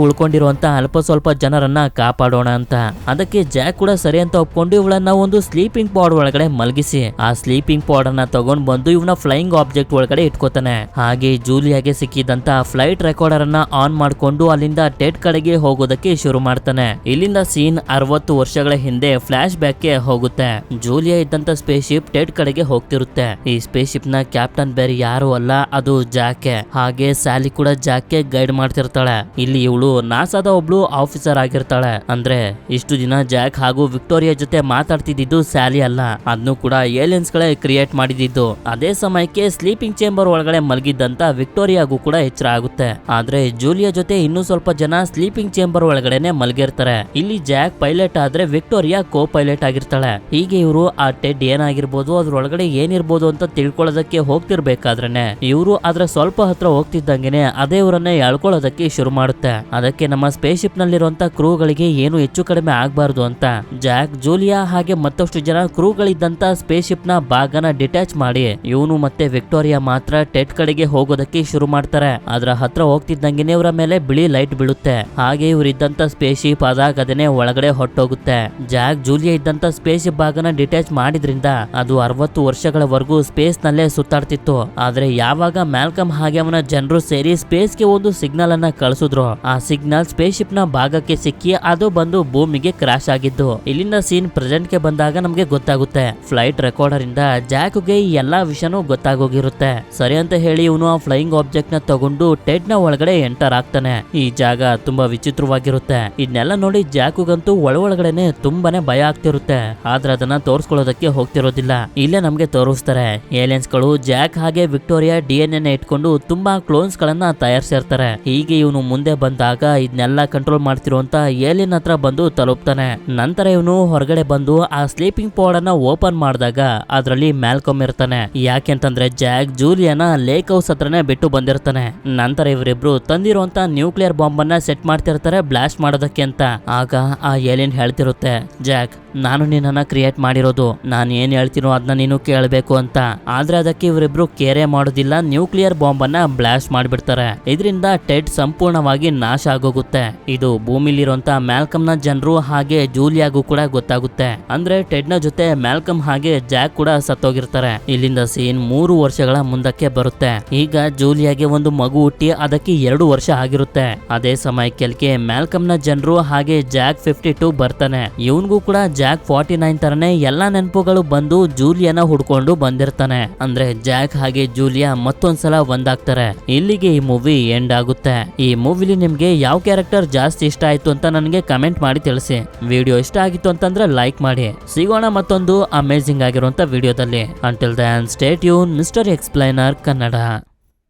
ಉಳ್ಕೊಂಡಿರುವಂತ ಅಲ್ಪ ಸ್ವಲ್ಪ ಜನರನ್ನ ಕಾಪಾಡೋಣ ಅಂತ. ಅದಕ್ಕೆ ಜಾಕ್ ಕೂಡ ಸರಿ ಅಂತ ಒಪ್ಕೊಂಡು ಇವಳನ್ನ ಒಂದು ಸ್ಲೀಪಿಂಗ್ ಪಾಡ್ ಒಳಗಡೆ ಮಲಗಿಸಿ ಆ ಸ್ಲೀಪಿಂಗ್ ಪಾಡ್ ಅನ್ನ ತಗೊಂಡ್ ಬಂದು ಇವನ ಫ್ಲೈಯಿಂಗ್ ಆಬ್ಜೆಕ್ಟ್ ಒಳಗಡೆ ಇಟ್ಕೋತಾನೆ. ಹಾಗೆ ಜೂಲಿಯಾಗೆ ಸಿಕ್ಕಿದಂತ ಫ್ಲೈಟ್ ರೆಕಾರ್ಡರ್ ಅನ್ನ ಆನ್ ಮಾಡ್ಕೊಂಡು ಅಲ್ಲಿಂದ ಟೆಡ್ ಕಡೆಗೆ ಹೋಗೋದಕ್ಕೆ ಶುರು ಮಾಡ್ತಾನೆ. ಇಲ್ಲಿಂದ ಸೀನ್ 60 ವರ್ಷಗಳ ಹಿಂದೆ ಫ್ಲಾಶ್ ಬ್ಯಾಕ್ ಗೆ ಹೋಗುತ್ತೆ. ಜೂಲಿಯಾ ಇದ್ದಂತ ಸ್ಪೇಸ್ ಶಿಪ್ ಟೆಡ್ ಕಡೆಗೆ ಹೋಗ್ತಿರುತ್ತೆ. ಈ ಸ್ಪೇಸ್ ಶಿಪ್ ನ ಕ್ಯಾಪ್ಟನ್ ಬೇರೆ ಯಾರು ಅಲ್ಲ, ಅದು ಜಾಕೆ. ಹಾಗೆ ಸ್ಯಾಲಿ ಕೂಡ ಜಾಕೆ ಗೈಡ್ ಮಾಡ್ತಿರ್ತಾಳೆ. ಇಲ್ಲಿ ಇವಳು ನಾಸಾದ ಒಬ್ಳು ಆಫೀಸರ್ ಆಗಿರ್ತಾಳೆ. ಅಂದ್ರೆ ಇಷ್ಟು ದಿನ ಜಾಕ್ ಹಾಗೂ ವಿಕ್ಟೋರಿಯಾ ಜೊತೆ ಮಾತಾಡ್ತಿದ್ದು ಸ್ಯಾಲಿ ಅಲ್ಲ, ಅದನ್ನು ಕೂಡ ಏಲಿಯನ್ಸ್ ಗಳೇ ಕ್ರಿಯೇಟ್ ಮಾಡಿದ್ದು. ಅದೇ ಸಮಯಕ್ಕೆ ಸ್ಲೀಪಿಂಗ್ ಚೇಂಬರ್ ಒಳಗಡೆ ಮಲಗಿದ್ದಂತ ವಿಕ್ಟೋರಿಯಾಗೂ ಕೂಡ ಎಚ್ಚರ ಆಗುತ್ತೆ. ಆದ್ರೆ ಜೂಲಿಯಾ ಜೊತೆ ಇನ್ನೂ ಸ್ವಲ್ಪ ಜನ ಸ್ಲೀಪಿಂಗ್ ಚೇಂಬರ್ ಒಳಗಡೆನೆ ಮಲಗಿರ್ತಾರೆ. ಇಲ್ಲಿ ಜಾಕ್ ಪೈಲಟ್ ಆದ್ರೆ ವಿಕ್ಟೋರಿಯಾ ಕೋ ಪೈಲಟ್ ಆಗಿರ್ತಾಳೆ. ಹೀಗೆ ಇವರು ಆ ಟೆಡ್ ಏನಾಗಿರ್ಬೋದು, ಅದ್ರೊಳಗಡೆ ಏನಿರ್ಬೋದು ಅಂತ ತಿಳ್ಕೊಳ್ಳೋದಕ್ಕೆ ಹೋಗ್ತಿರ್ಬೇಕಾದ್ರೇನೆ ಇವರು ಅದ್ರ ಸ್ವಲ್ಪ ಹತ್ರ ಹೋಗ್ತಿದ್ದಂಗೆನೆ ಅದೇ ಇವರನ್ನ ಎಳ್ಕೊಳ್ಳೋದಕ್ಕೆ ಶುರು ಮಾಡುತ್ತೆ. ಅದಕ್ಕೆ ನಮ್ಮ ಸ್ಪೇಸ್ ಶಿಪ್ ನಲ್ಲಿರುವಂತ ಕ್ರೂಗಳಿಗೆ ಏನು ಹೆಚ್ಚು ಕಡಿಮೆ ಆಗ್ಬಾರ್ದು ಅಂತ ಜಾಕ್, ಜೂಲಿಯಾ ಹಾಗೆ ಮತ್ತಷ್ಟು ಜನ ಕ್ರೂಗಳಿದ್ದಂತ ಸ್ಪೇಸ್ ಶಿಪ್ ನ ಭಾಗನ ಡಿಟ್ಯಾಚ್ ಮಾಡಿ ಇವನು ಮತ್ತೆ ವಿಕ್ಟೋರಿಯಾ ಮಾತ್ರ ಟೆಡ್ ಕಡೆಗೆ ಹೋಗೋದಕ್ಕೆ ಶುರು ಮಾಡ್ತಾರೆ. ಅದರ ಹತ್ರ ಹೋಗ್ತಿದ್ದಂಗೆನೆ ಇವರ ಮೇಲೆ ಬಿಳಿ ಲೈಟ್ ಬೀಳುತ್ತೆ. ಹಾಗೆ ಇವರಿದ್ದಂತ ಸ್ಪೇಸ್ ಶಿಪ್ ಅದಾಗದೇನೆ ಒಳಗಡೆ ಹೊಟ್ಟೋಗುತ್ತೆ. ಜಾಕ್ ಜೂಲಿಯಾ ಇದ್ದಂತ ಸ್ಪೇಸ್ ಶಿಪ್ ಭಾಗನ ಡಿಟ್ಯಾಚ್ ಮಾಡಿದ್ರಿಂದ ಅದು 60 ವರ್ಷಗಳವರೆಗೂ ಸ್ಪೇಸ್ ನಲ್ಲೇ ಸುತ್ತಾಡ್ತಿತ್ತು. ಆದ್ರೆ ಯಾವಾಗ ಮ್ಯಾಲ್ಕಮ್ ಹಾಗೆ ಅವನ ಜನರು ಸೇರಿ ಸ್ಪೇಸ್ ಗೆ ಒಂದು ಸಿಗ್ನಲ್ ಅನ್ನ ಕಳಿಸಿದ್ರು, ಆ ಸಿಗ್ನಲ್ ಸ್ಪೇಸ್ ಶಿಪ್ ನ ಭಾಗಕ್ಕೆ ಸಿಕ್ಕಿ ಅದು ಬಂದು ಭೂಮಿಗೆ ಕ್ರಾಶ್ ಆಗಿದ್ದು. ಇಲ್ಲಿಂದ ಸೀನ್ ಪ್ರೆಸೆಂಟ್ ಗೆ ಬಂದಾಗ ನಮ್ಗೆ ಗೊತ್ತಾಗುತ್ತೆ ಫ್ಲೈಟ್ ರೆಕಾರ್ಡರ್ ಇಂದ ಜಾಕ್ಗೆ ಈ ಎಲ್ಲಾ ವಿಷಯನೂ ಗೊತ್ತಾಗೋಗಿರುತ್ತೆ. ಸರಿ ಅಂತ ಹೇಳಿ ಇವನು ಆ ಫ್ಲೈಯಿಂಗ್ ಆಬ್ಜೆಕ್ಟ್ ನ ತಗೊಂಡು ಟೆಡ್ ನ ಒಳಗಡೆ ಎಂಟರ್ ಆಗ್ತಾನೆ. ಈ ಜಾಗ ತುಂಬಾ ವಿಚಿತ್ರವಾಗಿರುತ್ತೆ. ಇದನ್ನೆಲ್ಲ ನೋಡಿ ಜಾಕ್ಗಂತೂ ಒಳಗಡೆನೆ ತುಂಬಾನೇ ಭಯ ಆಗ್ತಿರುತ್ತೆ. ಆದ್ರೆ ಅದನ್ನ ತೋರಿಸ್ಕೊಳ್ಳೋದಕ್ಕೆ ಹೋಗ್ತಿರೋದಿಲ್ಲ. ಇಲ್ಲೇ ನಮ್ಗೆ ತೋರಿಸ್ತಾರೆ ಏಲಿಯನ್ಸ್ ಗಳು ಜಾಕ್ ಹಾಗೆ ವಿಕ್ಟೋರಿಯಾ DNA ಇಟ್ಕೊಂಡು ತುಂಬಾ ಕ್ಲೋನ್ಸ್ ಗಳನ್ನ ತಯಾರಿಸಿರ್ತಾರೆ. ಹೀಗೆ ಇವನು ಮುಂದೆ ಬಂದಾಗ ಇದನ್ನೆಲ್ಲ ಕಂಟ್ರೋಲ್ ಮಾಡ್ತಿರುವಂತ ಏಲಿಯನ್ ಹತ್ರ ಬಂದು ತಲುಪ್ತಾನೆ. ನಂತರ ಇವನು ಹೊರಗಡೆ ಬಂದು ಆ ಸ್ಲೀಪಿಂಗ್ ಪಾಡ್ ಅನ್ನ ಓಪನ್ ಮಾಡಿದಾಗ ಅದರಲ್ಲಿ ಮ್ಯಾಲ್ಕಮ್ ಇರ್ತಾನೆ. ಯಾಕೆಂತಂದ್ರೆ ಜಾಕ್ ಜೂಲಿಯಾನ ಲೇಕ್ ಹೌಸ್ ಹತ್ರನೇ ಬಿಟ್ಟು ಬಂದಿರ್ತಾನೆ. ನಂತರ ಇವರಿಬ್ರು ತಂದಿರುವಂತ ನ್ಯೂಕ್ಲಿಯರ್ ಬಾಂಬ್ ಅನ್ನ ಸೆಟ್ ಮಾಡ್ತಿರ್ತಾರೆ ಬ್ಲಾಸ್ಟ್ ಮಾಡೋದಕ್ಕೆ ಅಂತ. ಆಗ ಆ ಏಲಿಯನ್ ಹೇಳ್ತಿರುತ್ತೆ, ಜಾಕ್ ನಾನು ನಿನ್ನನ್ನ ಕ್ರಿಯೇಟ್ ಮಾಡಿರೋದು, ನಾನು ಏನ್ ಹೇಳ್ತೀನೋ ಅದನ್ನ ನೀನು ಕೇಳಬೇಕು ಅಂತ. ಆದ್ರೆ ಅದಕ್ಕೆ ಇವರಿಬ್ರು ಕೇರೆ ಮಾಡೋದಿಲ್ಲ, ನ್ಯೂಕ್ಲಿಯರ್ ಬಾಂಬ್ ಅನ್ನ ಬ್ಲಾಸ್ಟ್ ಮಾಡ್ಬಿಡ್ತಾರೆ. ಇದರಿಂದ ಟೆಡ್ ಸಂಪೂರ್ಣವಾಗಿ ನಾಶ ಆಗೋಗುತ್ತೆ. ಇದು ಭೂಮಿಲಿರುವಂತ ಮ್ಯಾಲ್ಕಮ್ ನ ಜನರು ಹಾಗೆ ಜೂಲಿಯಾಗೂ ಕೂಡ ಗೊತ್ತಾಗುತ್ತೆ. ಅಂದ್ರೆ ಟೆಡ್ ನ ಜೊತೆ ಮ್ಯಾಲ್ಕಮ್ ಹಾಗೆ ಜಾಕ್ ಕೂಡ ಸತ್ತೋಗಿರ್ತಾರೆ. ಇಲ್ಲಿಂದ ಸೀನ್ 3 ವರ್ಷಗಳ ಮುಂದಕ್ಕೆ ಬರುತ್ತೆ. ಈಗ ಜೂಲಿಯಾಗೆ ಒಂದು ಮಗು ಹುಟ್ಟಿ ಅದಕ್ಕೆ 2 ವರ್ಷ ಆಗಿರುತ್ತೆ. ಅದೇ ಸಮಯಕ್ಕೆ ಮ್ಯಾಲ್ಕಮ್ ನ ಜನರು ಹಾಗೆ ಜಾಕ್ 52 ಬರ್ತಾನೆ. ಇವನ್ಗೂ ಕೂಡ ಜಾಕ್ 49 ತರನೇ ಎಲ್ಲಾ ನೆನಪುಗಳು ಬಂದು ಜೂಲಿಯಾನ ಹುಡ್ಕೊಂಡು ಬಂದಿರ್ತಾನೆ. ಅಂದ್ರೆ ಜಾಕ್ ಹಾಗೆ ಜೂಲಿಯಾ ಮತ್ತೊಂದ್ಸಲ ಒಂದಾಗ್ತಾರೆ. ಇಲ್ಲಿಗೆ ಈ ಮೂವಿ ಎಂಡ್ ಆಗುತ್ತೆ. ಈ ಮೂವಿಲಿ ನಿಮ್ಗೆ ಯಾವ ಕ್ಯಾರೆಕ್ಟರ್ ಜಾಸ್ತಿ ಇಷ್ಟ ಆಯ್ತು ಅಂತ ನನಗೆ ಕಮೆಂಟ್ ಮಾಡಿ ತಿಳಿಸಿ. ವಿಡಿಯೋ ಇಷ್ಟ ಆಗಿತ್ತು ಅಂತಂದ್ರೆ ಲೈಕ್ ಮಾಡಿ. ಸಿಗೋಣ ಮತ್ತೊಂದು ಅಮೇಜಿಂಗ್ ಆಗಿರುವಂತ ವಿಡಿಯೋದಲ್ಲಿ. Until then stay tune Mister Explainer Kannada.